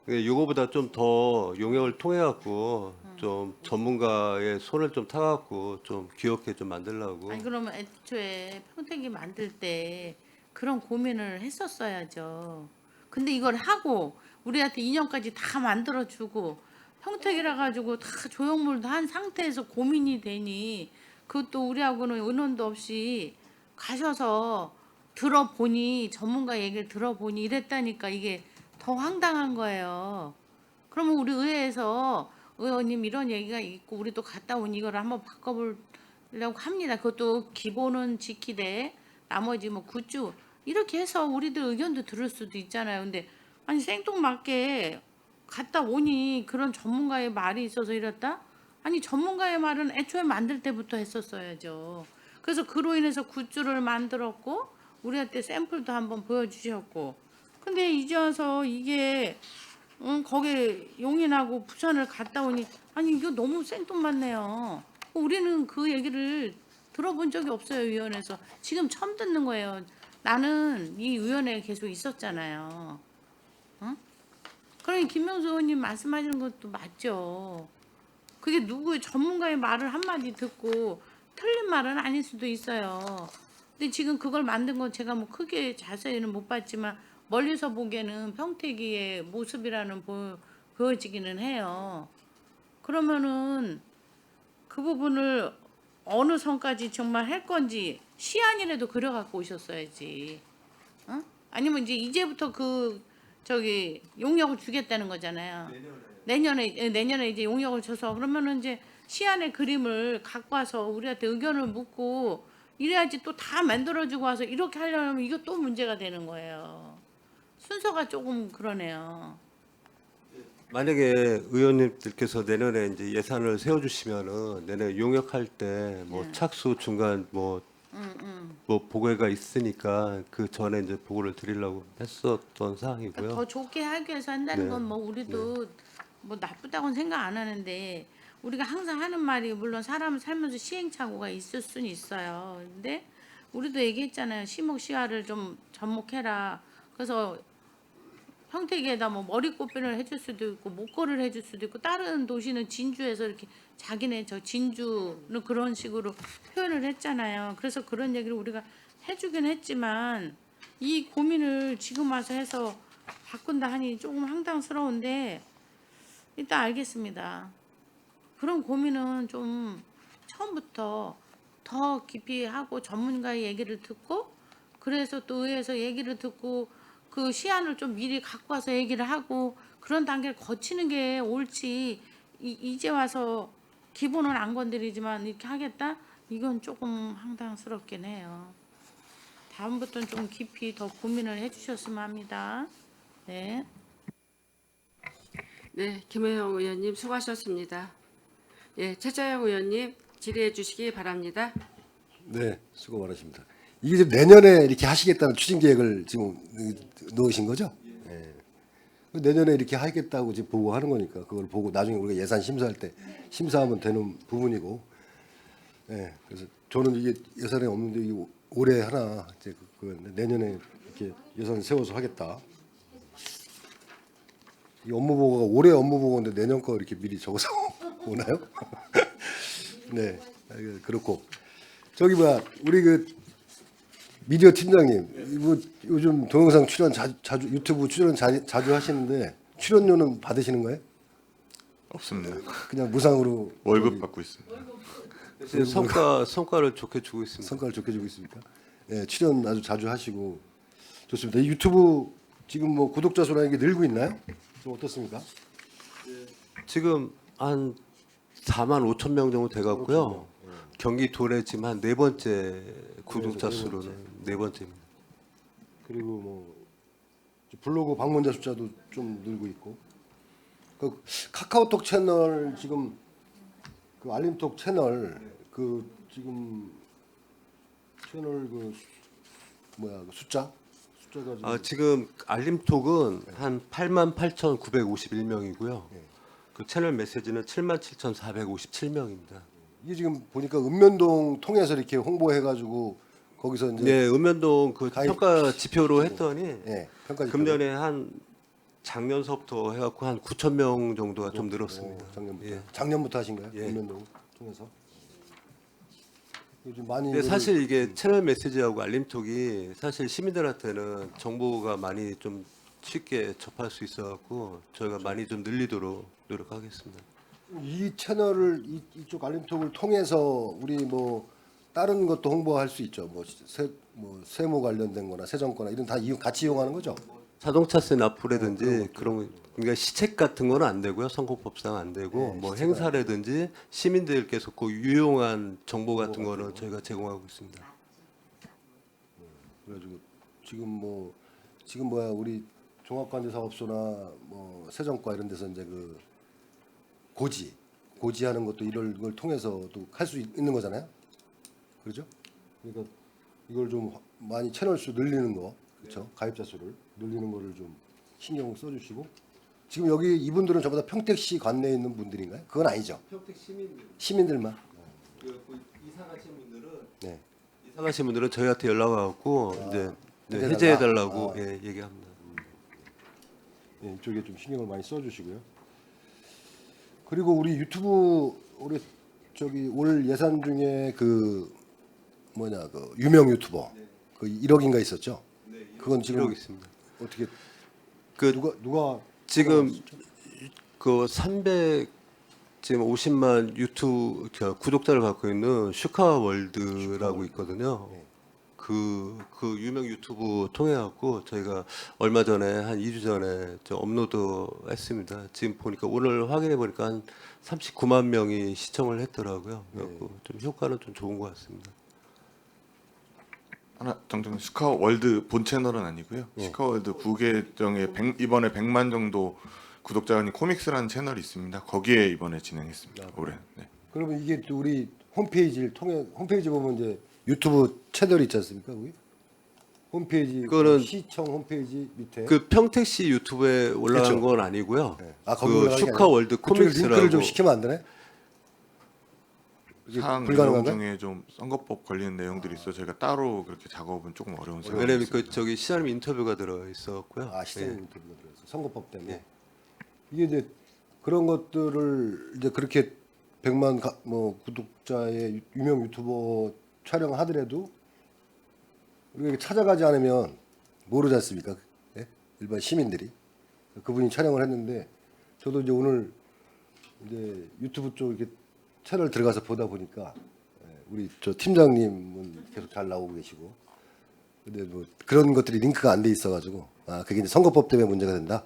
이거보다 좀 더 용역을 통해 갖고 좀 전문가의 손을 좀 타갖고 좀 귀엽게 좀 만들려고. 아니 그러면 애초에 평택이 만들 때 그런 고민을 했었어야죠. 근데 이걸 하고 우리한테 인형까지 다 만들어주고 평택이라 가지고 다 조형물도 한 상태에서 고민이 되니 그것도 우리하고는 의논도 없이 가셔서 들어보니 전문가 얘기를 들어보니 이랬다니까 이게 더 황당한 거예요. 그러면 우리 의회에서 의원님 이런 얘기가 있고 우리도 갔다 온 이거를 한번 바꿔보려고 합니다. 그것도 기본은 지키되 나머지 뭐 굿즈 이렇게 해서 우리들 의견도 들을 수도 있잖아요. 근데 아니 생뚱맞게 갔다 오니 그런 전문가의 말이 있어서 이랬다? 아니 전문가의 말은 애초에 만들 때부터 했었어야죠. 그래서 그로 인해서 굿즈를 만들었고 우리한테 샘플도 한번 보여주셨고. 근데 이제 와서 이게 거기 용인하고 부산을 갔다 오니 아니 이거 너무 생뚱맞네요. 우리는 그 얘기를 들어본 적이 없어요 위원회에서. 지금 처음 듣는 거예요. 나는 이 위원회에 계속 있었잖아요. 응? 그러니 김명수 의원님 말씀하시는 것도 맞죠. 그게 누구의 전문가의 말을 한마디 듣고 틀린 말은 아닐 수도 있어요. 근데 지금 그걸 만든 건 제가 뭐 크게 자세히는 못 봤지만 멀리서 보기에는 평택이의 모습이라는 보여지기는 해요. 그러면은 그 부분을 어느 선까지 정말 할 건지 시안이라도 그려갖고 오셨어야지. 어? 아니면 이제부터 용역을 주겠다는 거잖아요. 내년에 이제 용역을 줘서 그러면은 이제 시안의 그림을 갖고 와서 우리한테 의견을 묻고 이래야지 또 다 만들어주고 와서 이렇게 하려면 이거 또 문제가 되는 거예요. 순서가 조금 그러네요. 만약에 의원님들께서 내년에 이제 예산을 세워주시면은 내년에 용역할 때 뭐 네. 착수 중간 뭐 보고가 있으니까 그 전에 이제 보고를 드리려고 했었던 사항이고요. 더 좋게 하기 위해서 한다는 네. 건 뭐 우리도 뭐 나쁘다고는 생각 안 하는데 우리가 항상 하는 말이 물론 사람 살면서 시행착오가 있을 수는 있어요. 근데 우리도 얘기했잖아요. 시목시화를 좀 접목해라. 그래서 평택에다 뭐 머리꽃비를 해줄 수도 있고 목걸이를 해줄 수도 있고 다른 도시는 진주에서 이렇게 자기네 저 진주는 그런 식으로 표현을 했잖아요. 그래서 그런 얘기를 우리가 해주긴 했지만 이 고민을 지금 와서 해서 바꾼다 하니 조금 황당스러운데 일단 알겠습니다. 그런 고민은 좀 처음부터 더 깊이 하고 전문가의 얘기를 듣고 그래서 또 의회에서 얘기를 듣고 그 시안을 좀 미리 갖고 와서 얘기를 하고 그런 단계를 거치는 게 옳지 이제 와서 기본은 안 건드리지만 이렇게 하겠다? 이건 조금 황당스럽긴 해요. 다음부터는 좀 깊이 더 고민을 해주셨으면 합니다. 네. 네, 김혜영 의원님 수고하셨습니다. 예, 최자영 의원님 질의해 주시기 바랍니다. 네, 수고 많으십니다. 이게 지금 내년에 이렇게 하시겠다는 추진 계획을 지금 넣으신 거죠? 예. 내년에 이렇게 하겠다고 지금 보고하는 거니까 그걸 보고 나중에 우리가 예산 심사할 때 심사하면 되는 부분이고, 예. 그래서 저는 이게 예산에 없는데 이게 올해 하나 이제 내년에 이렇게 예산 세워서 하겠다. 이 업무 보고가 올해 업무 보고인데 내년 거 이렇게 미리 적어서 오나요? 네, 그렇고 저기 우리 미디어 팀장님, 이거 요즘 동영상 출연 자주 유튜브 출연 자주 하시는데 출연료는 받으시는 거예요? 없습니다. 그냥 무상으로 월급 받고 있습니다. 이제 성과를 좋게 주고 있습니다. 성과를 좋게 주고 있습니까? 네, 출연 아주 자주 하시고 좋습니다. 이 유튜브 지금 뭐 구독자 수나 이게 늘고 있나요? 좀 어떻습니까? 지금 한 4만 5천 명 정도 돼갖고요. 경기 도내 지금 한 네 번째 구독자 네 수로는 번째. 네 번째입니다. 그리고 뭐 블로그 방문자 숫자도 좀 늘고 있고 그 카카오톡 채널 지금 그 알림톡 채널 그 지금 채널 그 숫자가 지금 지금 알림톡은 한 8만 8,951명이고요. 그 채널 메시지는 7만 7,457명입니다. 이게 지금 보니까 읍면동 통해서 이렇게 홍보해가지고 거기서 이제 네, 읍면동 그 가입- 평가 지표로 했더니 예, 평가 지표로. 금년에 한 작년서부터 해갖고 한 9천 명 정도가 좀 늘었습니다. 작년부터 예. 작년부터 하신 거예요? 예. 읍면동 통해서 요즘 많이 근데 이거를- 사실 이게 채널 메시지하고 알림톡이 사실 시민들한테는 정보가 많이 좀 쉽게 접할 수 있어갖고 저희가 많이 좀 늘리도록 노력하겠습니다. 이 채널을 이쪽 알림톡을 통해서 우리 뭐 다른 것도 홍보할 수 있죠. 뭐 세무 관련된 거나 세정거나 이런 다 같이 이용하는 거죠. 자동차세 납부라든지 그런 거, 그러니까 시책 같은 거는 안 되고요. 선거법상 안 되고 네, 뭐 시책은 행사라든지 시민들께서 꼭 유용한 정보 같은 거는 저희가 제공하고 있습니다. 그래가지고 지금 우리 종합관제사업소나 뭐 세정과 이런 데서 이제 그 고지 고지하는 것도 이런 걸 통해서도 할 수 있는 거잖아요. 그렇죠? 그러니까 이걸 좀 많이 채널 수 늘리는 거, 그렇죠? 가입자 수를 늘리는 거를 좀 신경 써주시고 지금 여기 이분들은 전부 다 평택시 관내에 있는 분들인가요? 그건 아니죠. 평택 시민들 시민들만. 이사 가신 분들은 네. 이사 가신 분들은 저희한테 연락 와갖고 이제 해제해달라? 해제해 달라고 아. 예, 얘기합니다. 네, 이쪽에 좀 신경을 많이 써주시고요. 그리고 우리 유튜브 우리 저기 올 예산 중에 그 뭐냐 그 유명 유튜버 그 1억인가 있었죠. 그건 지금 1억 있습니다. 어떻게 그 누가 지금 그 300 지금 50만 유튜브 구독자를 갖고 있는 슈카월드라고 있거든요. 네. 그 유명 유튜브 통해 갖고 저희가 얼마 전에 한 2주 전에 업로드 했습니다. 지금 보니까 오늘 확인해 보니까 한 39만 명이 시청을 했더라고요. 그래갖고 좀 효과는 좀 좋은 것 같습니다. 하나 정정 슈카월드 본 채널은 아니고요. 슈카월드 부계정에 이번에 100만 정도 구독자가 있는 코믹스라는 채널이 있습니다. 거기에 이번에 진행했습니다. 올해. 네. 그러면 이게 또 우리 홈페이지를 통해 홈페이지 보면 이제 유튜브 채널이 있지 않습니까? 거기 홈페이지 그거는 시청 홈페이지 밑에 그 평택시 유튜브에 올라간 그렇죠. 건 아니고요. 네. 아, 거기 그 올라간 게 슈카월드 아니라 그쪽에 링크를 좀 코믹스라고 시키면 안 되네? 이게 사항 내용 불가능한가? 중에 좀 선거법 관련 내용들이 있어 저희가 따로 그렇게 작업은 조금 어려운 상황이 왜냐면 있습니다. 그 저기 시장님 인터뷰가 들어 있었고요. 아 시청 예. 인터뷰가 들어서 선거법 때문에 예. 이게 이제 그런 것들을 이제 그렇게 100만 뭐 구독자의 유명 유튜버 촬영하더라도 우리가 이렇게 찾아가지 않으면 모르지 않습니까? 예? 일반 시민들이 그분이 촬영을 했는데 저도 이제 오늘 이제 유튜브 쪽 이렇게 채널 들어가서 보다 보니까 우리 저 팀장님은 계속 잘 나오고 계시고 근데 뭐 그런 것들이 링크가 안 돼 있어가지고 아 그게 이제 선거법 때문에 문제가 된다.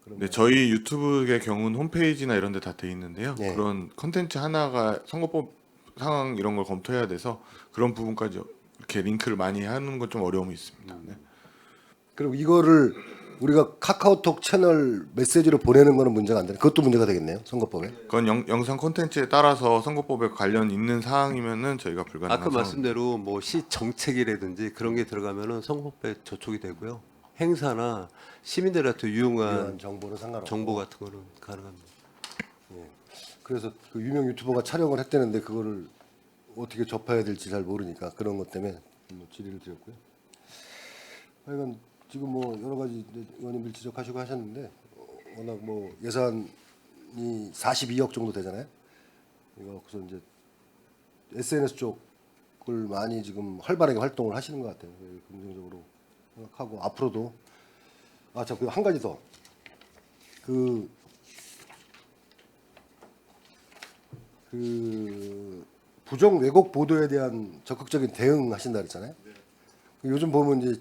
네, 저희 유튜브의 경우는 홈페이지나 이런 데 다 돼 있는데요. 네. 그런 컨텐츠 하나가 선거법 상황 이런 걸 검토해야 돼서 그런 부분까지 이렇게 링크를 많이 하는 건 좀 어려움이 있습니다. 네. 그리고 이거를 우리가 카카오톡 채널 메시지로 보내는 거는 문제가 안 되네. 그것도 문제가 되겠네요. 선거법에. 그건 영상 콘텐츠에 따라서 선거법에 관련 있는 사항이면은 저희가 불가능한 아까 상황. 말씀대로 뭐 시 정책이라든지 그런 게 들어가면은 선거법에 저촉이 되고요. 행사나 시민들한테 유용한 이런 정보는 상관없고. 정보 같은 거는 가능합니다. 그래서 그 유명 유튜버가 촬영을 했다는데 그거를 어떻게 접해야 될지 잘 모르니까 그런 것 때문에 질의를 드렸고요. 하여간 지금 뭐 여러 가지 이제 의원님들 지적하시고 하셨는데 워낙 뭐 예산이 42억 정도 되잖아요. 이거 그래서 이제 SNS 쪽을 많이 지금 활발하게 활동을 하시는 것 같아요. 긍정적으로 생각하고 앞으로도 참 그 한 가지 더 그 부정 왜곡 보도에 대한 적극적인 대응하신다 그랬잖아요. 요즘 보면 이제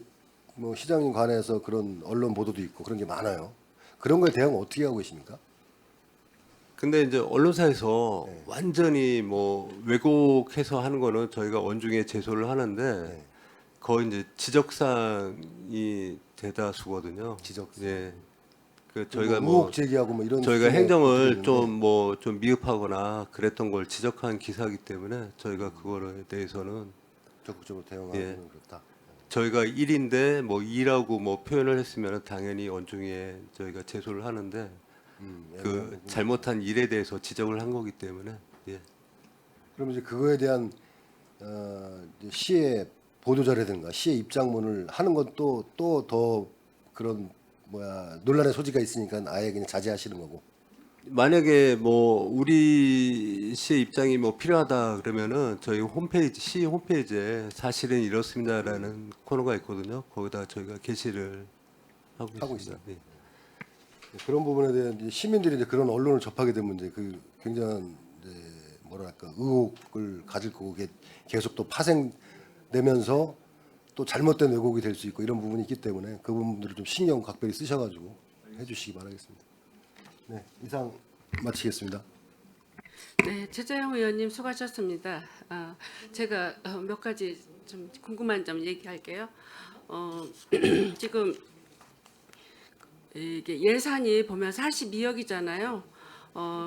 뭐 시장님 관해서 그런 언론 보도도 있고 그런 게 많아요. 그런 거에 대응 어떻게 하고 계십니까? 근데 이제 언론사에서 완전히 뭐 왜곡해서 하는 거는 저희가 원중에 제소를 하는데 거의 이제 지적사항이 대다수거든요. 지적사항. 예. 그 저희가 뭐 의혹 제기하고 뭐 이런 저희가 식의 행정을 것들이 좀 미흡하거나 그랬던 걸 지적한 기사이기 때문에 저희가 그거에 대해서는 적극적으로 대응하는 예. 건 그렇다. 저희가 1인데 뭐 2라고 뭐 표현을 했으면 당연히 원중에 저희가 제소를 하는데 그 잘못한 일에 대해서 지적을 한 거기 때문에 예. 그럼 이제 그거에 대한 이제 시의 보도자료든가 시의 입장문을 하는 것도 또 더 그런 논란의 소지가 있으니까 아예 그냥 자제하시는 거고. 만약에 뭐 우리 시의 입장이 뭐 필요하다 그러면은 저희 홈페이지 시 홈페이지에 사실은 이렇습니다라는 코너가 있거든요. 거기다 저희가 게시를 하고 있습니다. 예. 그런 부분에 대한 이제 시민들이 이제 그런 언론을 접하게 되면 이제 그 굉장한 이제 뭐랄까 의혹을 가질 거고 그게 계속 또 파생되면서 또 잘못된 왜곡이 될 수 있고 이런 부분이 있기 때문에 그 부분들을 좀 신경 각별히 쓰셔가지고 해주시기 바라겠습니다. 네, 이상 마치겠습니다. 네, 최재형 의원님 수고하셨습니다. 제가 몇 가지 좀 궁금한 점 얘기할게요. 지금 이게 예산이 보면 42억이잖아요.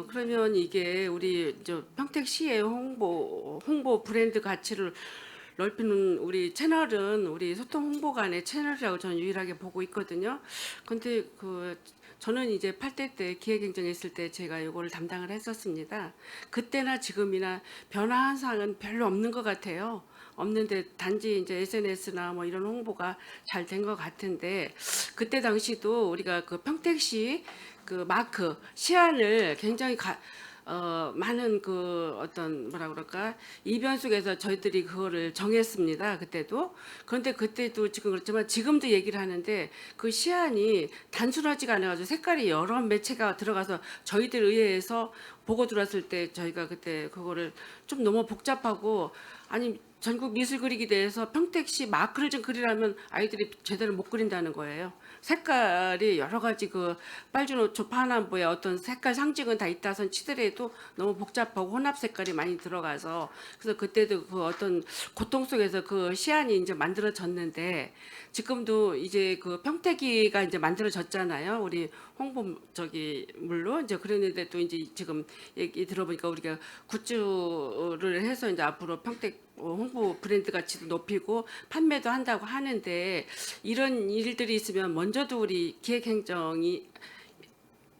그러면 이게 우리 저 평택시의 홍보 브랜드 가치를 넓히는 우리 채널은 우리 소통 홍보관의 채널이라고 저는 유일하게 보고 있거든요. 근데 저는 이제 8대 때 기획행정했을 때 제가 이거를 담당을 했었습니다. 그때나 지금이나 변화한 사항은 별로 없는 것 같아요. 없는데 단지 이제 SNS나 뭐 이런 홍보가 잘 된 것 같은데, 그때 당시도 우리가 그 평택시 그 마크 시안을 굉장히 많은 그 어떤 뭐라 그럴까 이변속에서 저희들이 그거를 정했습니다. 그때도. 그런데 그때도 지금 그렇지만 지금도 얘기를 하는데 그 시안이 단순하지가 않아가지고 색깔이 여러 매체가 들어가서 저희들 의회에서 보고 들어왔을 때 저희가 그때 그거를 좀 너무 복잡하고, 아니 전국 미술 그리기 대회에서 평택시 마크를 좀 그리라면 아이들이 제대로 못 그린다는 거예요. 색깔이 여러 가지 그 빨주노초 파남보의 어떤 색깔 상징은 다 있다선 치더라도 너무 복잡하고 혼합 색깔이 많이 들어가서, 그래서 그때도 그 어떤 고통 속에서 그 시안이 이제 만들어졌는데, 지금도 이제 그 평택이가 이제 만들어졌잖아요. 우리 홍보 물로 이제 그랬는데 또 이제 지금 얘기 들어보니까 우리가 굿즈를 해서 이제 앞으로 평택 홍보 브랜드 가치도 높이고 판매도 한다고 하는데, 이런 일들이 있으면 먼저도 우리 기획행정이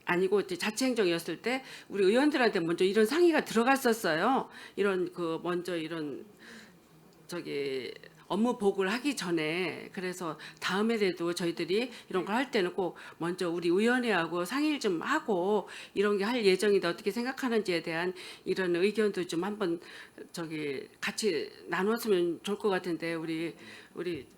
아니고 이제 자치행정이었을 때 우리 의원들한테 먼저 이런 상의가 들어갔었어요. 이런 먼저 이런 업무 보고를 하기 전에. 그래서 다음에라도 저희들이 이런 걸 할 때는 꼭 먼저 우리 의원회하고 상의를 좀 하고 이런 게 할 예정인데 어떻게 생각하는지에 대한 이런 의견도 좀 한번 같이 나눴으면 좋을 것 같은데, 우리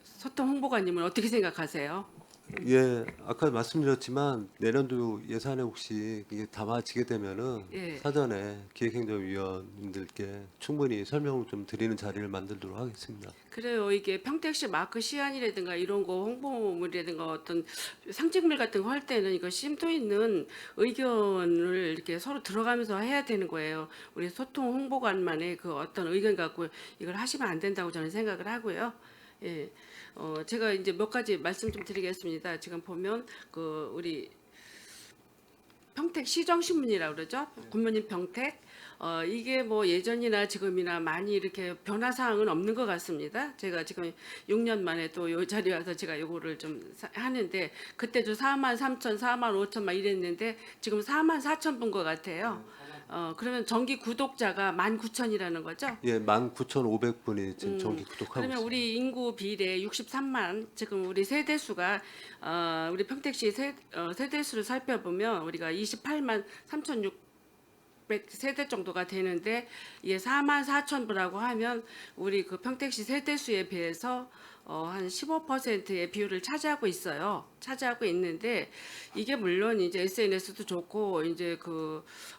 소통 홍보관님은 어떻게 생각하세요? 예, 아까 말씀드렸지만 내년도 예산에 혹시 이게 담아지게 되면은 예. 사전에 기획행정위원님들께 충분히 설명을 좀 드리는 자리를 만들도록 하겠습니다. 그래요. 이게 평택시 마크 시안이라든가 이런 거 홍보물이라든가 어떤 상징물 같은 거 할 때는 이거 심도 있는 의견을 이렇게 서로 들어가면서 해야 되는 거예요. 우리 소통 홍보관만의 그 어떤 의견 갖고 이걸 하시면 안 된다고 저는 생각을 하고요. 예. 제가 이제 몇 가지 말씀 좀 드리겠습니다. 지금 보면 우리 평택 시정신문이라고 그러죠. 굿모닝 평택. 이게 뭐 예전이나 지금이나 많이 이렇게 변화 사항은 없는 것 같습니다. 제가 지금 6년 만에 또 이 자리에 와서 제가 요거를 좀 하는데, 그때도 43,000, 45,000 막 이랬는데 지금 44,000 본 것 같아요. 그러면 정기 구독자가 19,000이라는 거죠? 예, 19,500분이 지금 정기 구독하고 그러면 있습니다. 우리 인구 비례 63만, 지금 우리 세대 수가 우리 평택시 세대 수를 살펴보면 우리가 28만 3,600 세대 정도가 되는데, 이게 44,000부라고 하면 우리 그 평택시 세대 수에 비해서 한 15%의 비율을 차지하고 있어요. 차지하고 있는데, 이게 물론 이제 SNS도 좋고 이제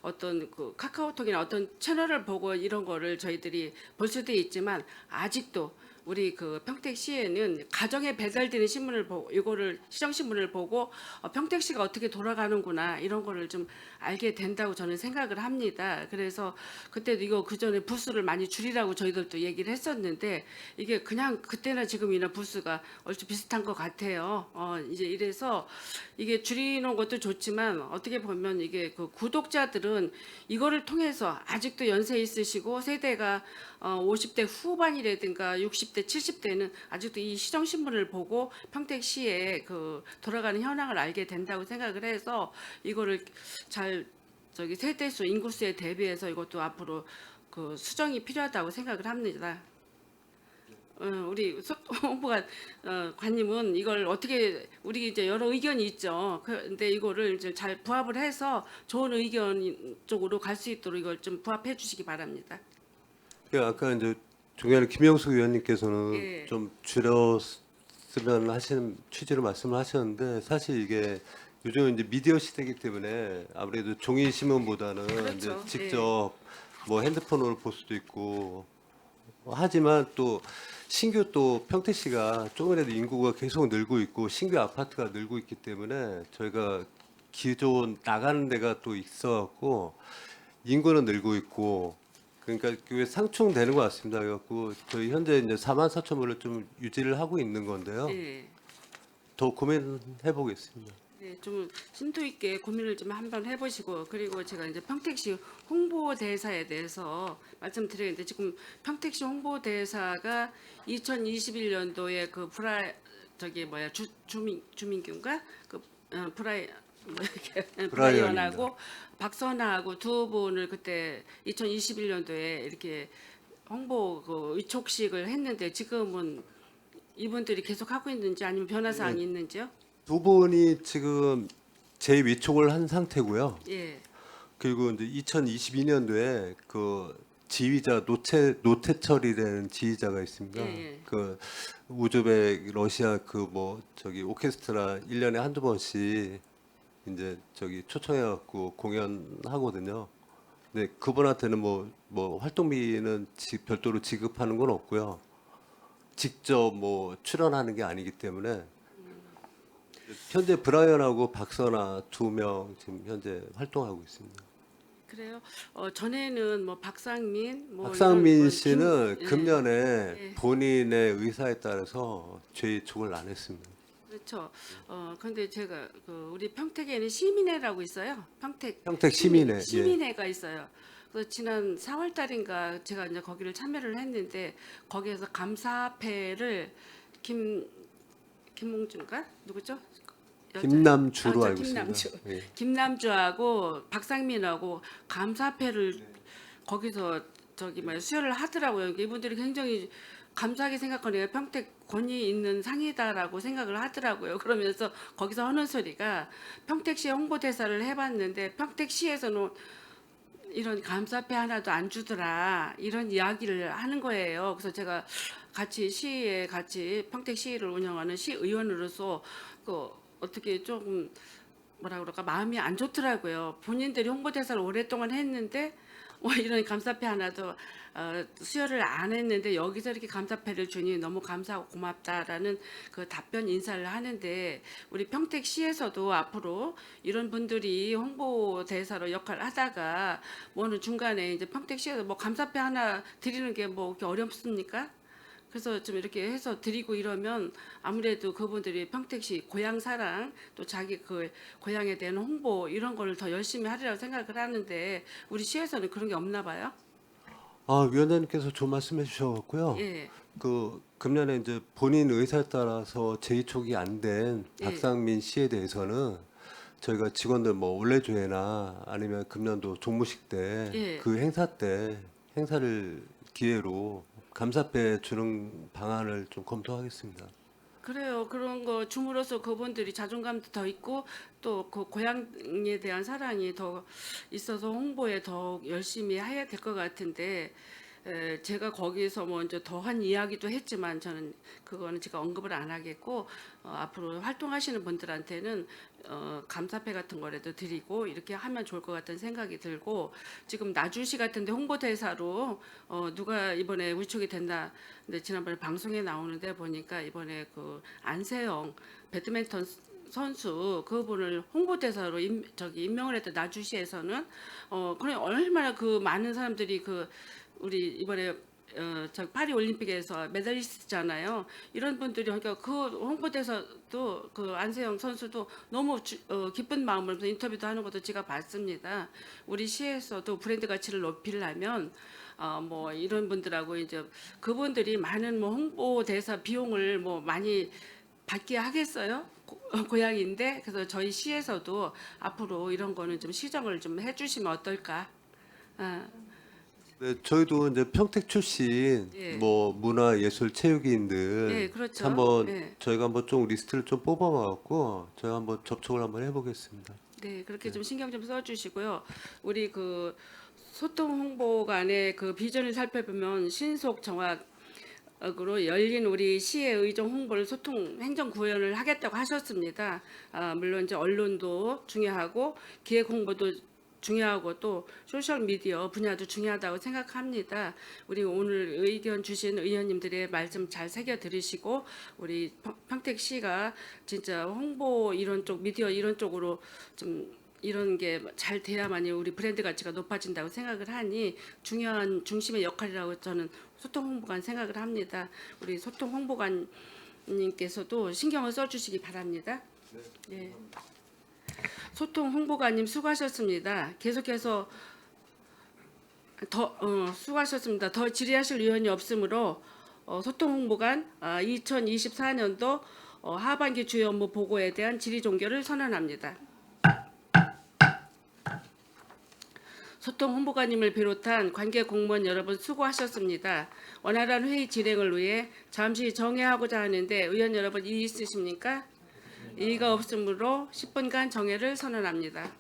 어떤 카카오톡이나 어떤 채널을 보고 이런 거를 저희들이 볼 수도 있지만, 아직도 우리 평택시에는 가정에 배달되는 신문을 보고, 이거를 시정신문을 보고 평택시가 어떻게 돌아가는구나 이런 거를 좀 알게 된다고 저는 생각을 합니다. 그래서 그때도 이거 그전에 부수를 많이 줄이라고 저희들도 얘기를 했었는데, 이게 그냥 그때나 지금이나 부수가 얼추 비슷한 것 같아요. 이제 이래서 이게 줄이는 것도 좋지만, 어떻게 보면 이게 구독자들은 이거를 통해서 아직도 연세 있으시고 세대가 50대 후반이라든가 60대, 70대는 아직도 이 시정신문을 보고 평택시에 돌아가는 현황을 알게 된다고 생각을 해서, 이거를 잘 세대수, 인구수에 대비해서 이것도 앞으로 수정이 필요하다고 생각을 합니다. 우리 홍보관 관님은 이걸 어떻게, 우리 이제 여러 의견이 있죠. 근데 이거를 이제 잘 부합을 해서 좋은 의견 쪽으로 갈 수 있도록 이걸 좀 부합해 주시기 바랍니다. 예, 아까 이제 존경하는 김영수 의원님께서는 예. 좀 줄였으면 하시는 취지로 말씀을 하셨는데, 사실 이게 요즘 이제 미디어 시대이기 때문에 아무래도 종이 신문보다는 그렇죠. 이제 직접 뭐 핸드폰으로 볼 수도 있고, 하지만 또 신규 또 평택시가 조금이라도 인구가 계속 늘고 있고 신규 아파트가 늘고 있기 때문에 저희가 기존 나가는 데가 또 있어갖고 인구는 늘고 있고, 그러니까 그게 상충되는 것 같습니다. 그래갖고 저희 현재 이제 44,000불을 좀 유지를 하고 있는 건데요. 예. 더 고민해 보겠습니다. 네, 좀 심도 있게 고민을 좀 한번 해보시고, 그리고 제가 이제 평택시 홍보대사에 대해서 말씀드리는데, 지금 평택시 홍보대사가 2021년도에 그 주민규인가 그 브라이 뭐 이렇게 브라이언하고 박선아하고 두 분을 그때 2021년도에 이렇게 홍보 그 위촉식을 했는데, 지금은 이분들이 계속 하고 있는지 아니면 변화 사항이 있는지요? 두 분이 지금 재위촉을 한 상태고요. 예. 그리고 이제 2022년도에 그 지휘자 노태철이라는 지휘자가 있습니다. 예, 예. 그 우즈벡 러시아 그 뭐 저기 오케스트라 1년에 한두 번씩 이제 저기 초청해 갖고 공연하거든요. 근데 그분한테는 뭐 활동비는 별도로 지급하는 건 없고요. 직접 뭐 출연하는 게 아니기 때문에 현재 브라이언하고 박선아 두 명 지금 현재 활동하고 있습니다. 그래요. 전에는 뭐 박상민, 뭐 박상민 이런 씨는 예, 금년에 예. 본인의 의사에 따라서 재위촉을 안 했습니다. 그렇죠. 근데 제가 그 우리 평택에는 시민회라고 있어요. 평택 시민회, 예. 시민회가 있어요. 그래서 지난 4월 달인가 제가 이제 거기를 참여를 했는데, 거기에서 감사패를 김몽준가 누구죠? 김남주로 알고 김남주. 있습니다. 예. 김남주하고 박상민하고 감사패를 거기서 저기 뭐 수여를 하더라고요. 이분들이 굉장히 감사하게 생각하네요. 평택 권위 있는 상이다라고 생각을 하더라고요. 그러면서 거기서 하는 소리가, 평택시 홍보대사를 해봤는데 평택시에서는 이런 감사패 하나도 안 주더라, 이런 이야기를 하는 거예요. 그래서 제가 시에 같이 평택시를 운영하는 시의원으로서 그 어떻게 조금 뭐라 그럴까 마음이 안 좋더라고요. 본인들이 홍보대사를 오랫동안 했는데 뭐 이런 감사패 하나도 수여를 안 했는데 여기서 이렇게 감사패를 주니 너무 감사하고 고맙다라는 그 답변 인사를 하는데, 우리 평택시에서도 앞으로 이런 분들이 홍보대사로 역할을 하다가 뭐는 중간에 이제 평택시에서 뭐 감사패 하나 드리는 게 뭐 그렇게 어렵습니까? 그래서 좀 이렇게 해서 드리고 이러면 아무래도 그분들이 평택시 고향 사랑, 또 자기 그 고향에 대한 홍보 이런 거를 더 열심히 하리라고 생각을 하는데, 우리 시에서는 그런 게 없나 봐요. 위원장님께서 좋은 말씀해 주셔갖고요. 예. 그 금년에 이제 본인 의사에 따라서 재위촉이 안 된 예. 박상민 씨에 대해서는 저희가 직원들 뭐 올레조회나 아니면 금년도 종무식 때 예. 그 행사 때 행사를 기회로 감사패 주는 방안을 좀 검토하겠습니다. 그래요. 그런 거 줌으로써 그분들이 자존감도 더 있고 또 그 고향에 대한 사랑이 더 있어서 홍보에 더 열심히 해야 될 것 같은데, 제가 거기서 먼저 더한 이야기도 했지만 저는 그거는 제가 언급을 안 하겠고, 앞으로 활동하시는 분들한테는 감사패 같은 거라도 드리고 이렇게 하면 좋을 것 같다는 생각이 들고, 지금 나주시 같은데 홍보대사로 누가 이번에 위촉이 된다. 근데 지난번에 방송에 나오는데 보니까 이번에 그 안세영 배드민턴 선수 그분을 홍보대사로 임명을 했던 나주시에서는 그래 얼마나 그 많은 사람들이 그 우리 이번에 저 파리 올림픽에서 메달리스트잖아요. 이런 분들이 그러니까 그 홍보대사도 그 안세영 선수도 너무 기쁜 마음으로 인터뷰도 하는 것도 제가 봤습니다. 우리 시에서도 브랜드 가치를 높이려면 뭐 이런 분들하고 이제 그분들이 많은 뭐 홍보대사 비용을 뭐 많이 받게 하겠어요? 고향인데. 그래서 저희 시에서도 앞으로 이런 거는 좀 시정을 좀 해주시면 어떨까? 네, 저희도 이제 평택 출신 예. 뭐 문화 예술 체육인들 예, 그렇죠. 한번 예. 저희가 한번 좀 리스트를 좀 뽑아갖고 저희가 한번 접촉을 한번 해보겠습니다. 네, 그렇게 좀 신경 좀 써주시고요. 우리 그 소통 홍보관의 그 비전을 살펴보면 신속 정확으로 열린 우리 시의 의정 홍보를 소통 행정 구현을 하겠다고 하셨습니다. 물론 이제 언론도 중요하고 기획 홍보도 중요하고 또 소셜 미디어 분야도 중요하다고 생각합니다. 우리 오늘 의견 주신 의원님들의 말씀 잘 새겨 들으시고 우리 평택시가 진짜 홍보 이런 쪽 미디어 이런 쪽으로 좀 이런 게 잘 돼야만이 우리 브랜드 가치가 높아진다고 생각을 하니 중요한 중심의 역할이라고 저는 소통 홍보관 생각을 합니다. 우리 소통 홍보관님께서도 신경을 써주시기 바랍니다. 네. 소통 홍보관님 수고하셨습니다. 계속해서 수고하셨습니다. 더 질의하실 의원이 없으므로 소통 홍보관 2024년도 하반기 주요 업무 보고에 대한 질의 종결을 선언합니다. 소통 홍보관님을 비롯한 관계 공무원 여러분 수고하셨습니다. 원활한 회의 진행을 위해 잠시 정회하고자 하는데 의원 여러분 이의 있으십니까? 이의가 없으므로 10분간 정회를 선언합니다.